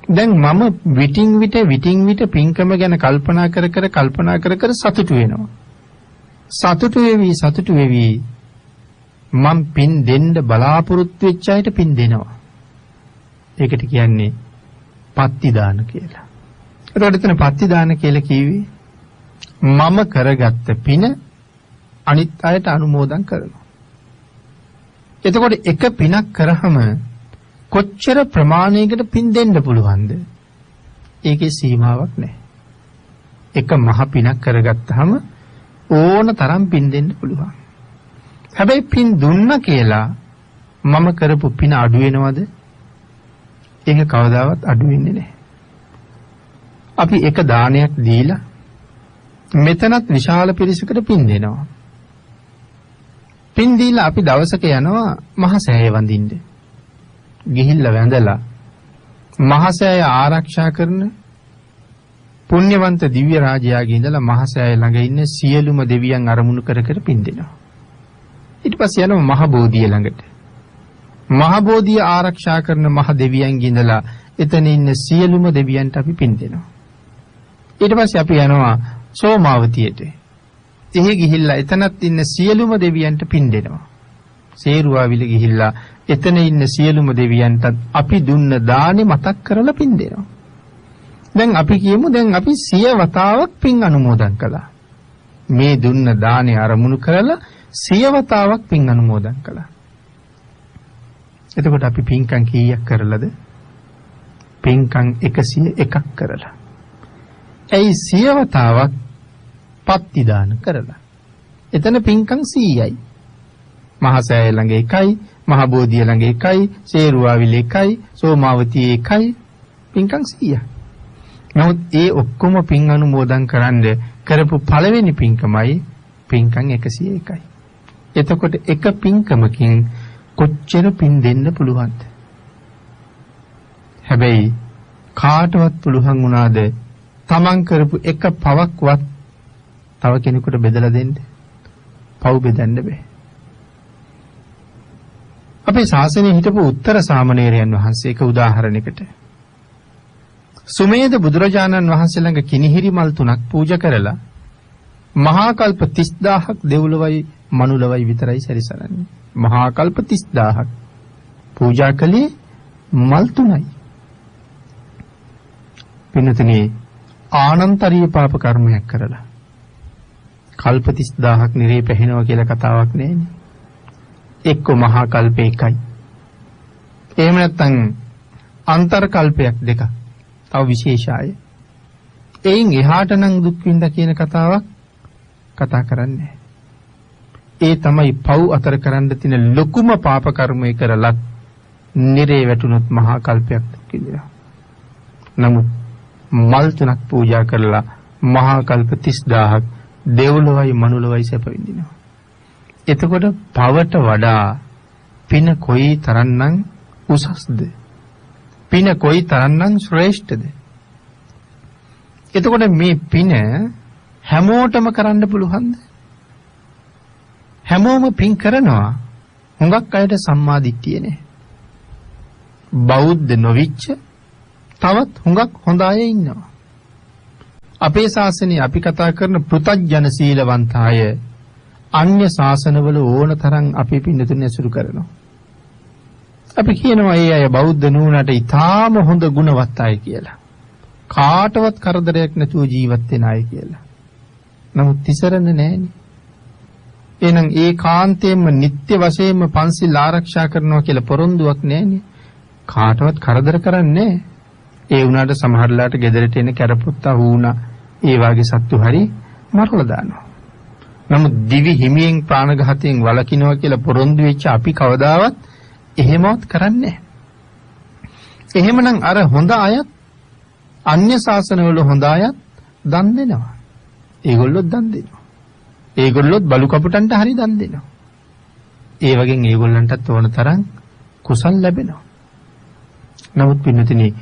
දැන් මම විටින් විට පින්කම ගැන කල්පනා කර සතුටු වෙනවා. සතුටු වෙවි මම පින් දෙන්න බලාපොරොත්තු වෙච්ච අයට පින් දෙනවා. ඒකට කියන්නේ පත්ති දාන කියලා. ඒකට එතන පත්ති දාන කියලා කිව්වේ මම කරගත්ත පින අනිත් අයට අනුමෝදන් කරනවා. එතකොට එක පිනක් කරාම කොච්චර ප්‍රමාණයකට පින් දෙන්න පුළුවන්ද? ඒකේ සීමාවක් නැහැ. එක මහ පිනක් කරගත්තාම ඕන තරම් පින් දෙන්න පුළුවන්. හැබැයි පින් දුන්නා කියලා මම කරපු පින අඩු වෙනවද? ඒක කවදාවත් අඩු වෙන්නේ නැහැ. අපි එක දානයක් දීලා මෙතනත් විශාල පිරිසකට පින් දෙනවා. පින් දීලා අපි දවසක යනවා මහසෑය වඳින්න. ගිහිල්ලා වැඳලා මහසෑය ආරක්ෂා කරන පුණ්‍යවන්ත දිව්‍ය රාජයාගේ ඉඳලා මහසෑය ළඟ ඉන්න සියලුම දෙවියන් අරමුණු කර පින් දෙනවා. ඊට පස්සේ යනවා මහ බෝධිය ළඟට. මහ බෝධිය ආරක්ෂා කරන මහ දෙවියන්ගේ ඉඳලා එතන ඉන්න සියලුම දෙවියන්ට අපි පින් දෙනවා. ඊට පස්සේ අපි යනවා සෝමාවතියට. එහි ගිහිල්ලා එතනත් ඉන්න සියලුම දෙවියන්ට පින් දෙනවා. සේරුවාවිල ගිහිල්ලා එතන ඉන්න සියලුම දෙවියන්ටත් අපි දුන්න දානේ මතක් කරලා පින් දෙනවා. දැන් අපි කියමු දැන් අපි 100 වතාවක් පින් අනුමෝදන් කළා. මේ දුන්න දානේ අරමුණු කරලා 100 වතාවක් පින් අනුමෝදන් කළා. එතකොට අපි පින්කම් කීයක් කරලාද? පින්කම් 101ක් කරලා. ඒ 100 වතාවක් පත්ති දාන කරලා. එතන පින්කම් 100යි. මහසෑය ළඟ 1යි, මහ බෝධිය ළඟ 1යි, සේරුවාවිල 1යි, සෝමාවතී 1යි, පින්කම් 100යි. නමුත් ඒ ඔක්කොම පින් අනුමෝදන් කරන්න කරපු පළවෙනි පින්කමයි පින්කම් 101යි. එතකොට එක පින්කමකින් කොච්චර පින් දෙන්න පුළුවන්ද? හැබැයි කාටවත් පුළුවන් වුණාද තමන් කරපු එක පවක්වත් තව කෙනෙකුට බෙදලා දෙන්න? පව් බෙදන්න බෑ. අපේ ශාසනයේ හිටපු උත්තර සාමණේරයන් වහන්සේ එක උදාහරණයකට සුමේද බුදුරජාණන් වහන්සේ ළඟ කිනිහිරි මල් 3ක් පූජා කරලා මහා කල්ප 30000ක් දෙව්ලොවයි මනුලොවයි විතරයි සැරිසරන්නේ. මහා කල්ප 30000ක් පූජා කළේ මල් 3යි. පින්නතනේ ආනන්තරීය පාප කර්මයක් කරලා කල්ප 30000ක් නිරේ පැහැිනවා කියලා කතාවක් නෑනේ. එක්ක මහා කල්ප එකයි. එහෙම නැත්නම් අන්තර් කල්පයක් දෙකක්. තව විශේෂය. එයින් එහාට නම් දුක් විඳ කියන කතාවක් කතා කරන්නේ. ඒ තමයි පව් අතර කරන්න තියෙන ලොකුම පාප කර්මය කරලත් නිරේ වැටුනොත් මහා කල්පයක් දුක් විඳිනවා. නමුත් මල් 3ක් පූජා කරලා මහා කල්ප 30000ක් දෙව්ලොවයි මනුලොවයි සැප විඳිනවා. එතකොට පවට වඩා පින කොයි තරම්නම් උසස්ද? පින කොයි තරම්නම් ශ්‍රේෂ්ඨද? එතකොට මේ පින හැමෝටම කරන්න පුළුවන්ද? හැමෝම පින් කරනවා. හුඟක් අයට සම්මා දිට්ඨිය නැහැ. බෞද්ධ නොවිච්ච තවත් හුඟක් හොඳ අය ඉන්නවා. අපේ ශාසනය අපි කතා කරන පෘථග්ජන සීලවන්ත අය අන්‍ය ශාසනවල ඕන තරම් අපේ පින්නතුන් ඇසුරු කරනවා. අපි කියනවා ඒ අය බෞද්ධ නුවණට ඊටාම හොඳ ගුණවත් අය කියලා. කාටවත් කරදරයක් නැතුව ජීවත් වෙන අය කියලා. නමුත් තිසරණ නැහැනේ. එහෙනම් ඒ කාන්තේම නිත්‍ය වශයෙන්ම පන්සිල් ආරක්ෂා කරනවා කියලා පොරොන්දුවක් නැහැනේ. කාටවත් කරදර කරන්නේ නැහැ. ඒ වුණාට සමහරලාට ගෙදරට එන කැරපොත්තා වුණා ඒ වාගේ සත්තු හරි මරලා දානවා. නමුත් දිවි හිමියෙන් ප්‍රාණඝාතයෙන් වළකිනවා කියලා පොරොන්දු වෙච්ච අපි කවදාවත් එහෙමවත් කරන්නේ නැහැ. එහෙමනම් අර හොඳ අයත් අන්‍ය ශාසනවල හොඳ අයත් දන් දෙනවා. ඒගොල්ලොත් දන් දෙනවා. ඒගොල්ලොත් බලු කපුටන්ට හරි දන් දෙනවා. ඒ වගේන් ඒගොල්ලන්ටත් ඕන තරම් කුසල් ලැබෙනවා. නමුත් පින්නතිනේ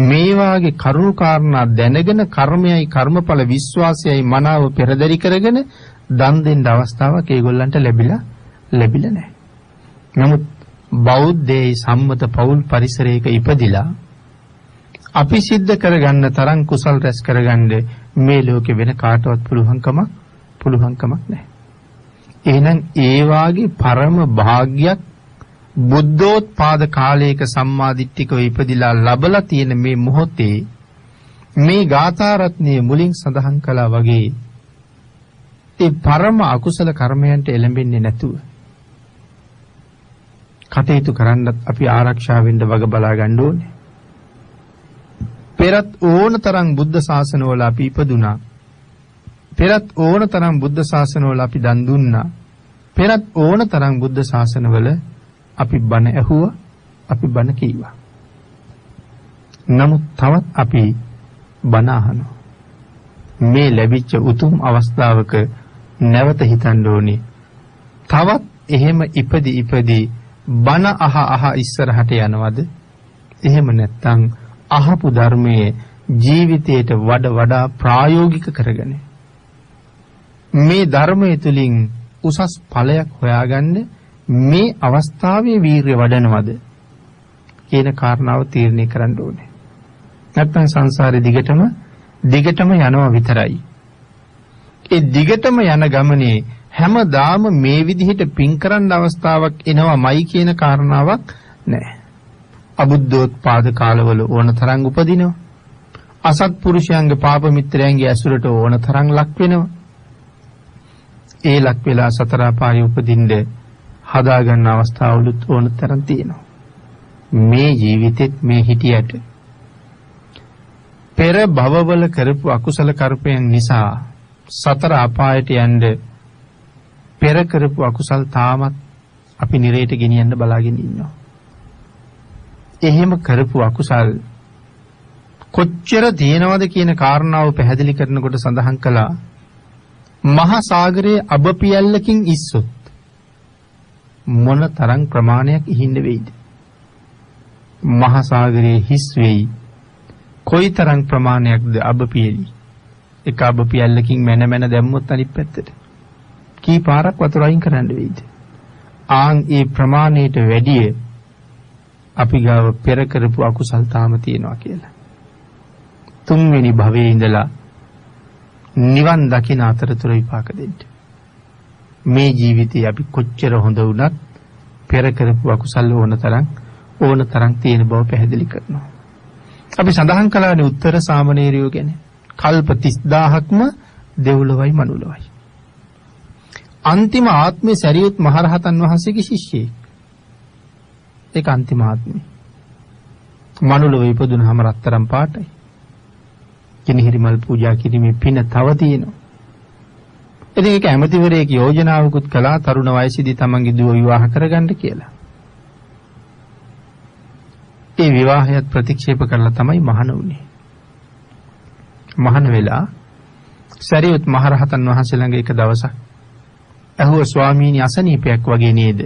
මේ වාගේ කරුණු කාරණා දැනගෙන කර්මයයි කර්මඵල විශ්වාසයයි මනාව පෙරදරි කරගෙන දන් දෙන්න අවස්ථාවක් ඒගොල්ලන්ට ලැබිලා නැහැ. නමුත් බෞද්ධයේ සම්මත පෞල් පරිසරයක ඉපදිලා අපි සිද්ධ කරගන්න තරම් කුසල් රැස් කරගන්න මේ ලෝකේ වෙන කාටවත් පුළුවන්කමක් නැහැ. එහෙනම් ඒ වාගේ පරම භාග්යක් බුද්ධෝත්පාද කාලයක සම්මාදිට්ඨිකව ඉපදිලා ලබලා තියෙන මේ මොහොතේ මේ ගාථා රත්නයේ මුලින් සඳහන් කළා වගේ ඒ පරම අකුසල කර්මයන්ට එළඹෙන්නේ නැතුව කටයුතු කරන්නත් අපි ආරක්ෂා වෙන්න වග බලා ගන්න ඕනේ. පෙරත් ඕන තරම් බුද්ධ ශාසනවල අපි ඉපදුනා. පෙරත් ඕන තරම් බුද්ධ ශාසනවල අපි දන් දුන්නා. පෙරත් ඕන තරම් බුද්ධ ශාසනවල අපි බණ ඇහුවා, අපි බණ කීවා. නමුත් තවත් අපි බණ අහනවා. මේ ලැබිච්ච උතුම් අවස්ථාවක නැවත හිතන්න ඕනේ. තවත් එහෙම ඉපදී බණ අහ ඉස්සරහට යනවද? එහෙම නැත්නම් අහපු ධර්මයේ ජීවිතයට වඩා ප්‍රායෝගික කරගෙන මේ ධර්මය තුලින් උසස් ඵලයක් හොයාගන්න මේ අවස්ථාවේ වීරිය වඩනවද කියන කාරණාව තීරණය කරන්න ඕනේ. නැත්නම් සංසාරේ දිගටම යනවා විතරයි. ඒ දිගටම යන ගමනේ හැමදාම මේ විදිහට පින් කරන්න අවස්ථාවක් එනවමයි කියන කාරණාවක් නැහැ. අබුද්ධෝත්පාද කාලවල ඕන තරම් උපදිනවා. අසත්පුරුෂයන්ගේ පාප මිත්‍රයන්ගේ ඇසුරට ඕන තරම් ලක් වෙනවා. ඒ ලක් වෙලා සතර අපායේ උපදින්න හදාගන්න අවස්ථාවලුත් ඕන තරම් තියෙනවා. මේ ජීවිතෙත් මේ හිටියට පෙර භවවල කරපු අකුසල කර්මයන් නිසා සතර අපායට යන්න පෙර කරපු අකුසල් තාමත් අපි නිරේට ගෙනියන්න බලාගෙන ඉන්නවා. එහෙම කරපු අකුසල් කොච්චර තියෙනවද කියන කාරණාව පැහැදිලි කරනකොට සඳහන් කළා මහා සාගරයේ අබ පියල්ලකින් ඉස්සොත් මොන තරම් ප්‍රමාණයක් ඉහින්න වෙයිද? මහා සාගරයේ හිස් වෙයි කොයිතරම් ප්‍රමාණයක්ද අබ පියලි? එක අබ පියල්ලකින් මැන දැම්මොත් අනිත් පැත්තට කී පාරක් වතුර අයින් කරන්න වෙයිද? ආන් ඒ ප්‍රමාණයට වැඩිය අපි ගාව පෙර කරපු අකුසල් තාම තියෙනවා කියලා. තුන්වෙනි භවයේ ඉඳලා නිවන් දකින අතරතුර විපාක දෙන්න. මේ ජීවිතේ අපි කොච්චර හොඳ වුණත් පෙර කරපු අකුසල් ඕන තරම් තියෙන බව පැහැදිලි කරනවා. අපි සඳහන් කළානේ උත්තර සාමණේරයෝ ගැන. කල්ප 30000ක්ම දෙව්ලොවයි මනුලොවයි. අන්තිම ආත්මේ සරියුත් මහරහතන් වහන්සේගේ ශිෂ්‍යයෙක්. ඒක අන්තිම ආත්මේ. මනුලොව ඉපදුනහම රත්තරන් පාටයි. කිනිහිරි මල් පූජා කිරීමේ පින තව තියෙනවා. ඉතින් ඒක ඇමතිවරයෙක් යෝජනාවකුත් කළා තරුණ වයසේදී තමන්ගේ දුව විවාහ කරගන්න කියලා. ඒ විවාහයත් ප්‍රතික්ෂේප කරලා තමයි මහාන වුනේ. මහාන වෙලා සරියුත් මහරහතන් වහන්සේ ළඟ එක දවසක් ඇහුව ස්වාමීනි අසනීපයක් වගේ නේද?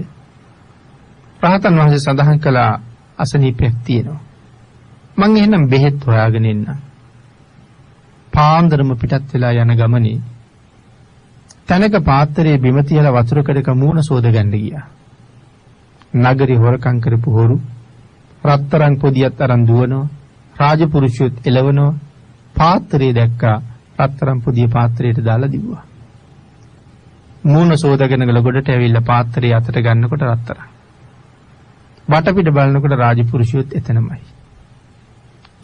රහතන් වහන්සේ සඳහන් කළා අසනීපයක් තියෙනවා. මං එහෙනම් බෙහෙත් හොයාගෙන එන්නම්. පාන්දරම පිටත් වෙලා යන ගමනේ තනක පාත්‍රයේ බිම තියලා වතුර කඩක මූණ සෝද ගන්න ගියා. නගරේ හොරකම් කරපු හොරු රත්තරන් පොදියත් අරන් දුවනවා. රාජපුරුෂයොත් එළවනවා. පාත්‍රය දැක්කා. රත්තරන් පොදිය පාත්‍රයට දාලා දිව්වා. මූණ සෝදගෙන ගල ගොඩට ඇවිල්ලා පාත්‍රය අතට ගන්නකොට රත්තරන්. වටපිට බලනකොට රාජපුරුෂයොත් එතනමයි.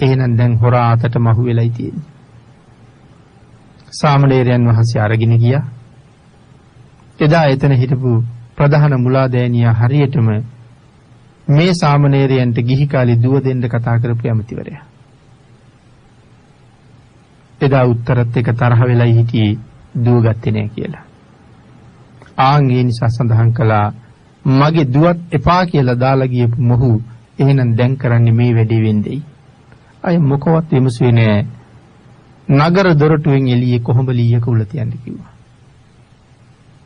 එහෙනම් දැන් හොරා අතට මහු වෙලයි තියෙන්නේ. සාමණේරයන් වහන්සේ අරගෙන ගියා. එදා එතන හිටපු ප්‍රධාන මුලාදෑනියා හරියටම මේ සාමණේරයන්ට ගිහි කාලේ දුව දෙන්න කතා කරපු ඇමතිවරයා. එදා උත්තරත් එක තරහ වෙලයි හිටියේ දුව ගත්තේ නැහැ කියලා. ආන් ඒ නිසා සඳහන් කළා මගේ දුවත් එපා කියලා දාලා ගියපු මොහු එහෙනම් දැන් කරන්නේ මේ වැඩේ වෙන්නේ. අය මොකවත් විමසුවේ නැහැ. නගර දොරටුවෙන් එළියේ කොහොඹ ලීයක උල තියන්න කිව්වා.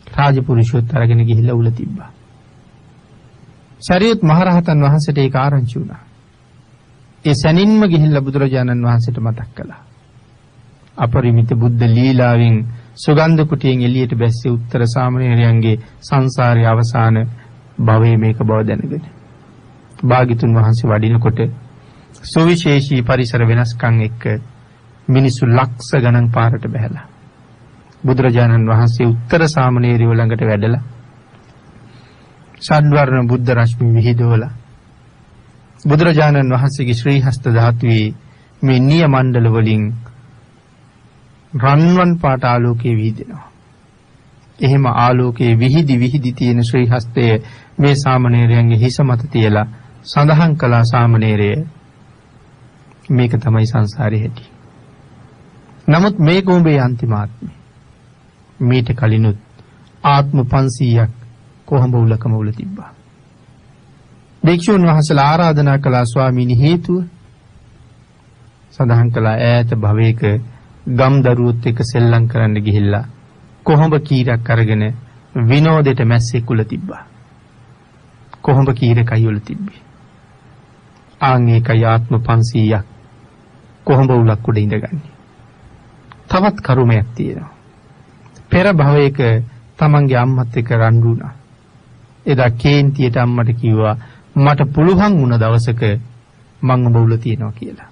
රාජපුරුෂයොත් අරගෙන ගිහිල්ලා උල තිබ්බා. සරියුත් මහරහතන් වහන්සේට ඒක ආරංචි වුණා. ඒ සැනින්ම ගිහිල්ලා බුදුරජාණන් වහන්සේට මතක් කළා. අපරිමිත බුද්ධ ලීලාවෙන් සුගන්ධ කුටියෙන් එළියට බැස්සේ උත්තර සාමණේරයන්ගේ සංසාරයේ අවසාන භවයේ මේක බව දැනගෙන. භාග්‍යතුන් වහන්සේ වඩිනකොට සුවිශේෂී පරිසර වෙනස්කම් එක්ක මිනිසු ලක්ෂ ගණන් පාරට බැහැලා. බුදුරජාණන් වහන්සේ උත්තර සාමණේරයෝ ළඟට වැඩලා ෂඩ්වර්ණ බුද්ධ රශ්මි විහිදුවලා බුදුරජාණන් වහන්සේගේ ශ්‍රී හස්ත ධාතුවේ මේ නිය මණ්ඩල වලින් රන්වන් පාට ආලෝකයේ විහිදෙනවා. එහෙම ආලෝකයේ විහිදි තියෙන ශ්‍රී හස්තය මේ සාමණේරයන්ගේ හිස මත තියලා සඳහන් කළා සාමණේරය මේක තමයි සංසාරේ හැටි. නමුත් මේක උඹේ අන්තිම ආත්මය. මීට කලිනුත් ආත්ම 500ක් කොහොඹ උලකම උල තිබ්බා. භික්ෂුන් වහන්සේලා ආරාධනා කළා ස්වාමීනි හේතුව සඳහන් කළා ඈත භවයක ගම් දරුවොත් එක්ක සෙල්ලම් කරන්න ගිහිල්ලා කොහොඹ කීරක් අරගෙන විනෝදෙට මැස්සෙක් උල තිබ්බා. කොහොඹ කීරකයි උල තිබ්බේ. ආන් ඒකයි ආත්ම 500ක් කොහොඹ උලක් උඩ ඉඳගන්නේ. තවත් කරුමයක් තියෙනවා. පෙර භවයක තමන්ගේ අම්මත් එක්ක රණ්ඩු වුණා. එදා කේන්තියට අම්මට කිව්වා මට පුළුවන් වුණ දවසක මං ඔබ උල තියනවා කියලා.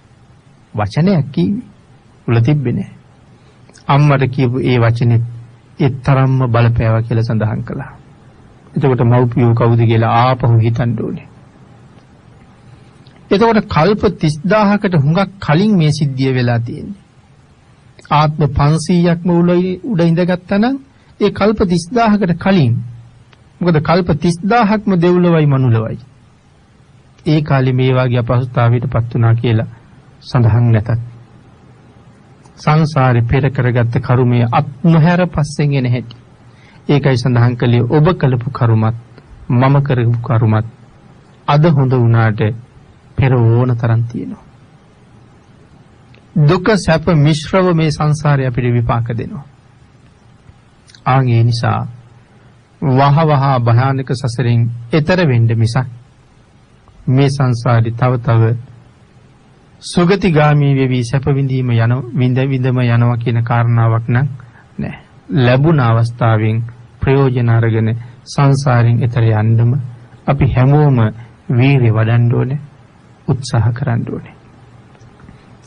වචනයක් කිව්වේ. උල තිබ්බේ නැහැ. අම්මට කියපු ඒ වචනේ ඒ තරම්ම බලපෑවා කියලා සඳහන් කළා. එතකොට මව්පියෝ කවුද කියලා ආපහු හිතන්න ඕනේ. එතකොට කල්ප 30000කට හුඟක් කලින් මේ සිද්ධිය වෙලා තියෙන්නේ. ආත්ම 500ක්ම උඩ ඉඳගත්තා නම් ඒ කල්ප 30000කට කලින් මොකද කල්ප 30000ක්ම දෙව්ලොවයි මනුලොවයි. ඒ කාලේ මේ වාගේ අපහසුතාවයකටපත් වුණා කියලා සඳහන් නැතත් සංසාරේ පෙර කරගත්ත කර්මයේ අත් නොහැර පස්සෙන් එන හැටි. ඒකයි සඳහන් කළේ ඔබ කළපු කර්මත් මම කරපු කර්මත් අද හොඳ වුණාට පෙර ඕන තරම් තියෙනවා. දුක සැප මිශ්‍රව මේ සංසාරේ අපිට විපාක දෙනවා. ආන් ඒ නිසා වහ වහ භයානක සසරෙන් එතර වෙන්න මිසක් මේ සංසාරේ තව සුගතිගාමී වෙවි සැප විඳීම යන විඳම යනවා කියන කාරණාවක් නම් නැහැ. ලැබුණ අවස්ථාවෙන් ප්‍රයෝජන අරගෙන සංසාරයෙන් එතර යන්නම අපි හැමෝම වීර්ය වඩන්න ඕනේ, උත්සාහ කරන්න ඕනේ.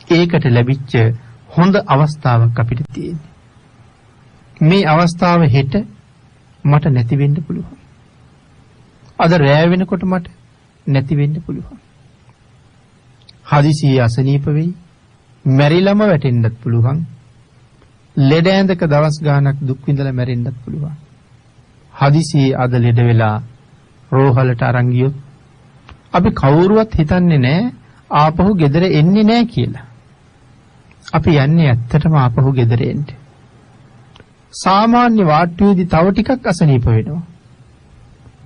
ඒකට ලැබිච්ච හොඳ අවස්ථාවක් අපිට තියෙන්නේ. මේ අවස්ථාව හෙට මට නැති වෙන්න පුළුවන්. අද රෑ වෙනකොට මට නැති වෙන්න පුළුවන්. හදිසියෙ අසනීප වෙයි, මැරිලම වැටෙන්නත් පුළුවන්. ලෙඩ ඇඳක දවස් ගාණක් දුක් විඳලා මැරෙන්නත් පුළුවන්. හදිසියෙ අද ලෙඩ වෙලා රෝහලට අරන් ගියොත් අපි කවුරුවත් හිතන්නේ නැහැ ආපහු ගෙදර එන්නේ නැහැ කියලා. අපි යන්නේ ඇත්තටම ආපහු ගෙදර එන්න. සාමාන්‍ය වාට්ටුවේදී තව ටිකක් අසනීප වෙනවා.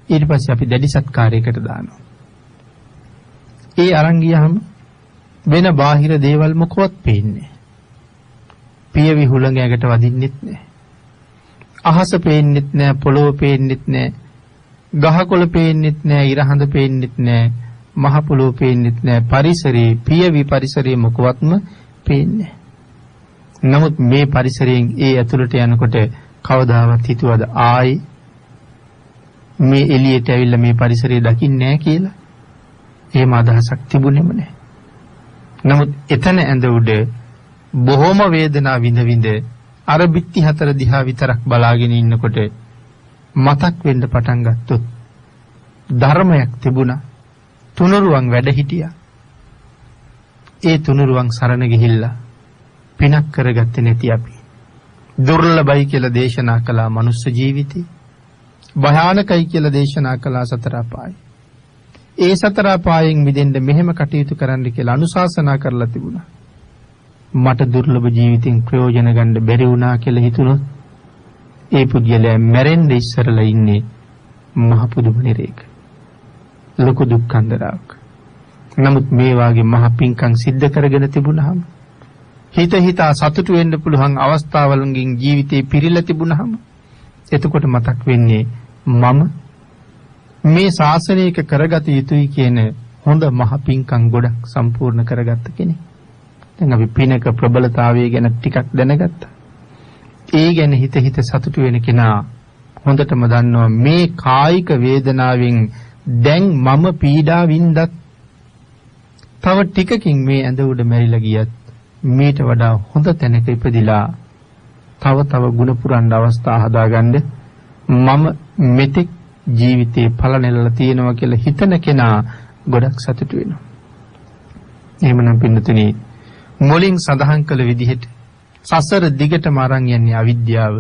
ඊට පස්සේ අපි දැඩි සත්කාරයකට දානවා. ඒ අරන් ගියාම වෙන බාහිර දේවල් මොකවත් පේන්නේ නැහැ. පියවි හුළඟ ඇඟට වදින්නෙත් නැහැ. අහස පේන්නෙත් නැහැ, පොළොව පේන්නෙත් නැහැ. ගහකොළ පේන්නෙත් නැහැ, ඉරහඳ පේන්නෙත් නැහැ, මහ පොළොව පේන්නෙත් නැහැ. පරිසරයේ පියවි පරිසරයේ මොකවත්ම පේන්නේ. නමුත් මේ පරිසරයෙන් ඒ ඇතුළට යනකොට කවදාවත් හිතුවද ආයි මේ එළියට ඇවිල්ලා මේ පරිසරය දකින්නේ නැහැ කියලා? එහෙම අදහසක් තිබුණෙම නැහැ. නමුත් එතන ඇඳ උඩ බොහොම වේදනා විඳ විඳ අර බිත්ති හතර දිහා විතරක් බලාගෙන ඉන්නකොට මතක් වෙන්න පටන් ගත්තොත් ධර්මයක් තිබුණා. තුනුරුවන් වැඩ හිටියා. ඒ තුනුරුවන් සරණ ගිහිල්ලා පිනක් කරගත්තේ නැති අපි දුර්ලභයි කියලා දේශනා කළා මනුස්ස ජීවිතේ. භයානකයි කියලා දේශනා කළා සතර අපාය. ඒ සතර අපායෙන් මිදෙන්න මෙහෙම කටයුතු කරන්න කියලා අනුශාසනා කරලා තිබුණා. මට දුර්ලභ ජීවිතෙන් ප්‍රයෝජන ගන්න බැරි වුණා කියලා හිතුනොත් ඒ පුද්ගලයා මැරෙන්න ඉස්සරලා ඉන්නේ මහ පුදුම නිරේක. ලොකු දුක්ඛන්දරාවක්. නමුත් මේ වාගේ මහ පිංකම් සිද්ධ කරගෙන තිබුණාම හිතා සතුටු වෙන්න පුළුවන් අවස්ථාවලකින් ජීවිතේ පිරීලා තිබුණාම එතකොට මතක් වෙන්නේ මම මේ ශාසනයක කරගත යුතුයි කියන හොඳ මහ පිංකම් ගොඩක් සම්පූර්ණ කරගත්ත කෙනෙක්. දැන් අපි පිනක ප්‍රබලතාවය ගැන ටිකක් දැනගත්තා. ඒ ගැන හිත සතුටු වෙන කෙනා හොඳටම දන්නවා මේ කායික වේදනාවෙන් දැන් මම පීඩා වින්දත් තව ටිකකින් මේ ඇඳ උඩ මැරිලා ගියත් මීට වඩා හොඳ තැනක ඉපදිලා තව ගුණ පුරන්න අවස්ථා හදාගන්න මම මෙතෙක් ජීවිතේ ඵල නෙලලා තියෙනවා කියලා හිතන කෙනා ගොඩක් සතුටු වෙනවා. එහෙමනම් පින්නතුනි මුලින් සඳහන් කළ විදිහට සසර දිගටම අරන් යන්නේ අවිද්‍යාව.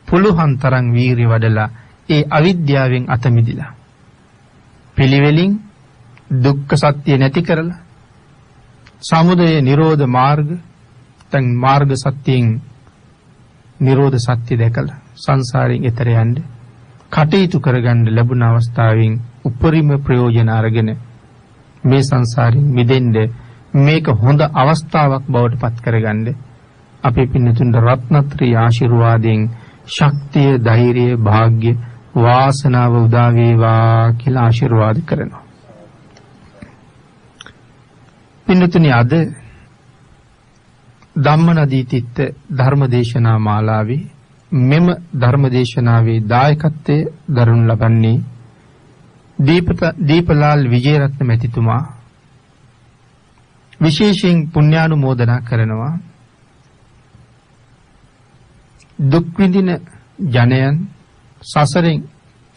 පුළුවන් තරම් වීරිය වඩලා ඒ අවිද්‍යාවෙන් අත මිදිලා පිළිවෙලින් දුක්ඛ සත්‍ය නැති කරලා සමුදය නිරෝධ මාර්ග දැන් මාර්ග සත්‍යයෙන් නිරෝධ සත්‍ය දැකලා සංසාරයෙන් එතර යන්න කටයුතු කරගන්න ලැබුණ අවස්ථාවෙන් උපරිම ප්‍රයෝජන අරගෙන මේ සංසාරයෙන් මිදෙන්න මේක හොඳ අවස්ථාවක් බවට පත් කරගන්න අපේ පින්නතුන්ට රත්නත්‍රි ආශිර්වාදයෙන් ශක්තිය, ධෛර්යය, වාග්ය, වාසනාව උදා වේවා කියලා ආශිර්වාද කරනවා. පින්නතුනි අද ධම්මනදීතිත්ත ධර්මදේශනා මාලාවේ මෙම ධර්මදේශනාවේ දායකත්වයේ දරනු ලබන්නේ දීපලාල් විජේරත්න මැතිතුමා. විශේෂයෙන් පුණ්‍යානුමෝදනා කරනවා දුක් විඳින ජනයන් සසරෙන්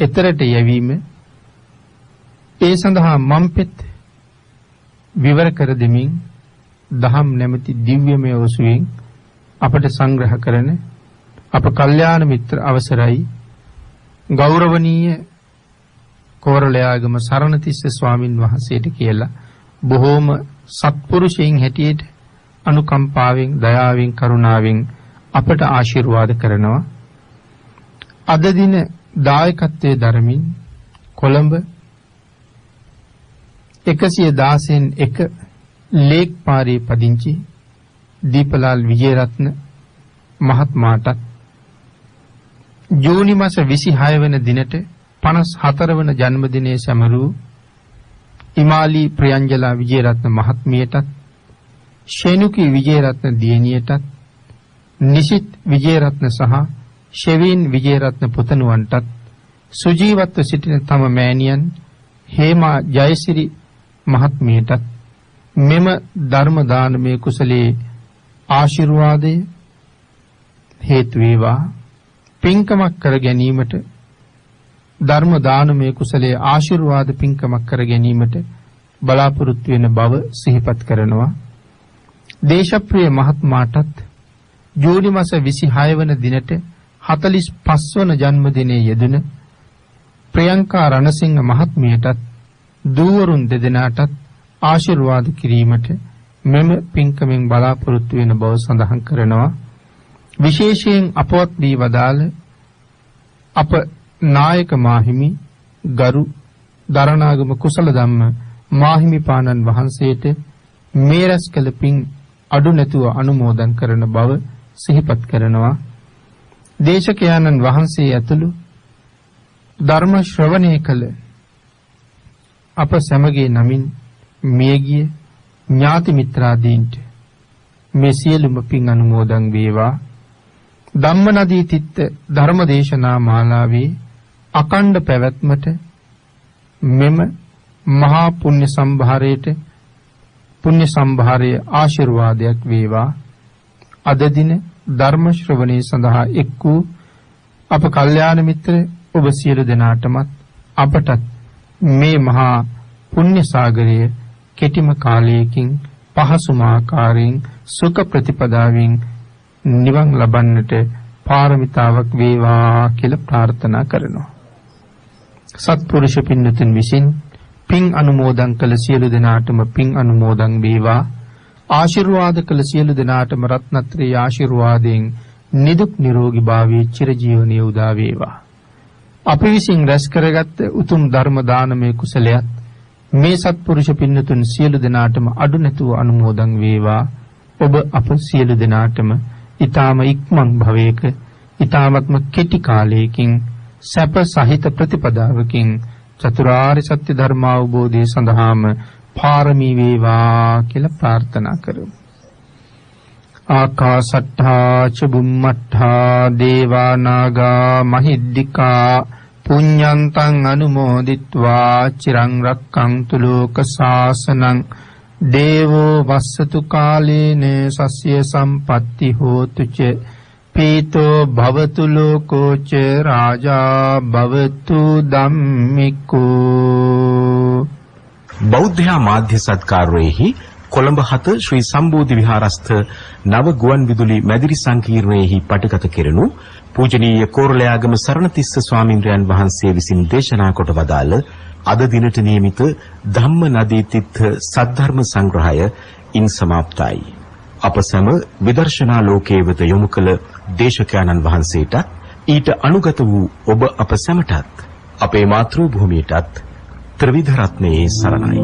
එතරට යැවීම ඒ සඳහා මම්පෙත් විවර කර දෙමින් දහම් නැමැති දිව්‍යමය ඔසුවෙන් අපට සංග්‍රහ කරන අප කල්යාණ මිත්‍ර අවසරයි ගෞරවනීය කෝරළයාගම සරණතිස්ස ස්වාමින් වහන්සේට කියලා බොහෝම සත්පුරුෂයින් හැටියට අනුකම්පාවෙන් දයාවෙන් කරුණාවෙන් අපට ආශිර්වාද කරනවා. අද දින දායකත්වයේ දරමින් කොළඹ 116න් 1 ලේක්පාරේ පදිංචි දීපලාල් විජේරත්න මහත්මයාට ජූනි මාස 26 වෙනි දිනට 54 වන ජන්මදිනයේ සැමරූ ඉමාලි ප්‍රියංජලා විජේරත්න මහත්මියටත් ශේනුකී විජේරත්න දියණියටත් නිසිත් විජේරත්න සහ ෂෙවින් විජේරත්න පුතණුවන්ටත් සුජීවත්ව සිටින තම මෑණියන් හේමා ජයසිරි මහත්මියටත් මෙම ධර්ම දානමය කුසලයේ ආශිර්වාදය හේතු වේවා. පින්කමක් කර ගැනීමට ධර්ම දානමය කුසලයේ ආශිර්වාද පින්කමක් කර ගැනීමට බලාපොරොත්තු වෙන බව සිහිපත් කරනවා. දේශප්‍රිය මහත්මයාටත් ජූනි මාස 26 වන දිනට 45 වන ජන්මදිනයේ යෙදුන ප්‍රියංකා රණසිංහ මහත්මියටත් දූවරුන් දෙදෙනාටත් ආශිර්වාද කිරීමට මෙම පින්කමෙන් බලාපොරොත්තු වෙන බව සඳහන් කරනවා. විශේෂයෙන් අපවත් වී වදාළ අප නායක මාහිමි ගරු දරණාගම කුසල ධම්ම මාහිමිපාණන් වහන්සේට මේ රැස් කළ පින් අඩු නැතුව අනුමෝදන් කරන බව සිහිපත් කරනවා. දේශකයන්න් වහන්සේ ඇතුළු ධර්ම ශ්‍රවණය කළ අප සැමගේ නමින් මියගිය ඥාති මිත්‍රාදීන්ට මේ සියලුම පින් අනුමෝදන් වේවා. ධම්මනදී තිත්ත ධර්මදේශනා මාලාවේ අකණ්ඩ පැවැත්මට මෙම මහා පුණ්‍ය සම්භාරයේ ආශිර්වාදයක් වේවා. අද දින ධර්ම ශ්‍රවණය සඳහා එක් වූ අප කල්යාණ මිත්‍ර ඔබ සියලු දෙනාටමත් අපටත් මේ මහා පුණ්‍ය සාගරය කෙටිම කාලයකින් පහසුම ආකාරයෙන් සුඛ ප්‍රතිපදාවෙන් නිවන් ලබන්නට පාරමිතාවක් වේවා කියලා ප්‍රාර්ථනා කරනවා. සත්පුරුෂ පින්නතුන් විසින් පින් අනුමෝදන් කළ සියලු දෙනාටම පින් අනුමෝදන් වේවා. ආශිර්වාද කළ සියලු දෙනාටම රත්නත්‍රයේ ආශිර්වාදයෙන් නිදුක් නිරෝගී භාවයේ චිරජීවනයේ උදා වේවා. අපි විසින් රැස් කරගත් උතුම් ධර්ම දානමය කුසලයක් මේ සත්පුරුෂ පින්නතුන් සියලු දෙනාටම අඩු නැතුව අනුමෝදන් වේවා. ඔබ අප සියලු දෙනාටම ඊ타ම ඉක්මන් භවයක ඊ타මත්ම කෙටි කාලයකින් සැප සහිත ප්‍රතිපදාවකින් චතුරාර්ය සත්‍ය ධර්ම අවබෝධය සඳහාම පාරමී වේවා කියලා ප්‍රාර්ථනා කරමු. ආකාශට්ඨා ච බුම්මට්ඨා දේවා නාග මහිද්దికා පුඤ්ඤන්තං අනුමෝදිත්වා චිරං රක්ඛන්තු ලෝක සාසනං දේවෝ වස්සතු කාලේන සස්ය සම්පatti හෝතු ච පීතෝ භවතු ලෝකෝ ච රාජා භවතු ධම්මිකෝ. බෞද්ධ මාධ්‍ය සත්කාරයේහි කොළඹ 7 ශ්‍රී සම්බෝධි විහාරස්ථ නව ගුවන් විදුලි මැදිරි සංකීර්ණයේහි පටිගත කෙරෙනු පූජනීය කෝරළයාගම සරණතිස්ස ස්වාමින්ද්‍රයන් වහන්සේ විසින් දේශනා කොට වදාළ අද දිනට නියමිත ධම්ම නදී තිත්ත සද්ධර්ම සංග්‍රහය ඉන් සමාප්තයි. අප සැම විදර්ශනා ලෝකයේ වෙත යොමු කළ දේශකයන්න් වහන්සේට ඊට අනුගත වූ ඔබ අප සැමටත් අපේ මාතෘ භූමියටත් ත්‍රිවිධ රත්නයේ සරණයි.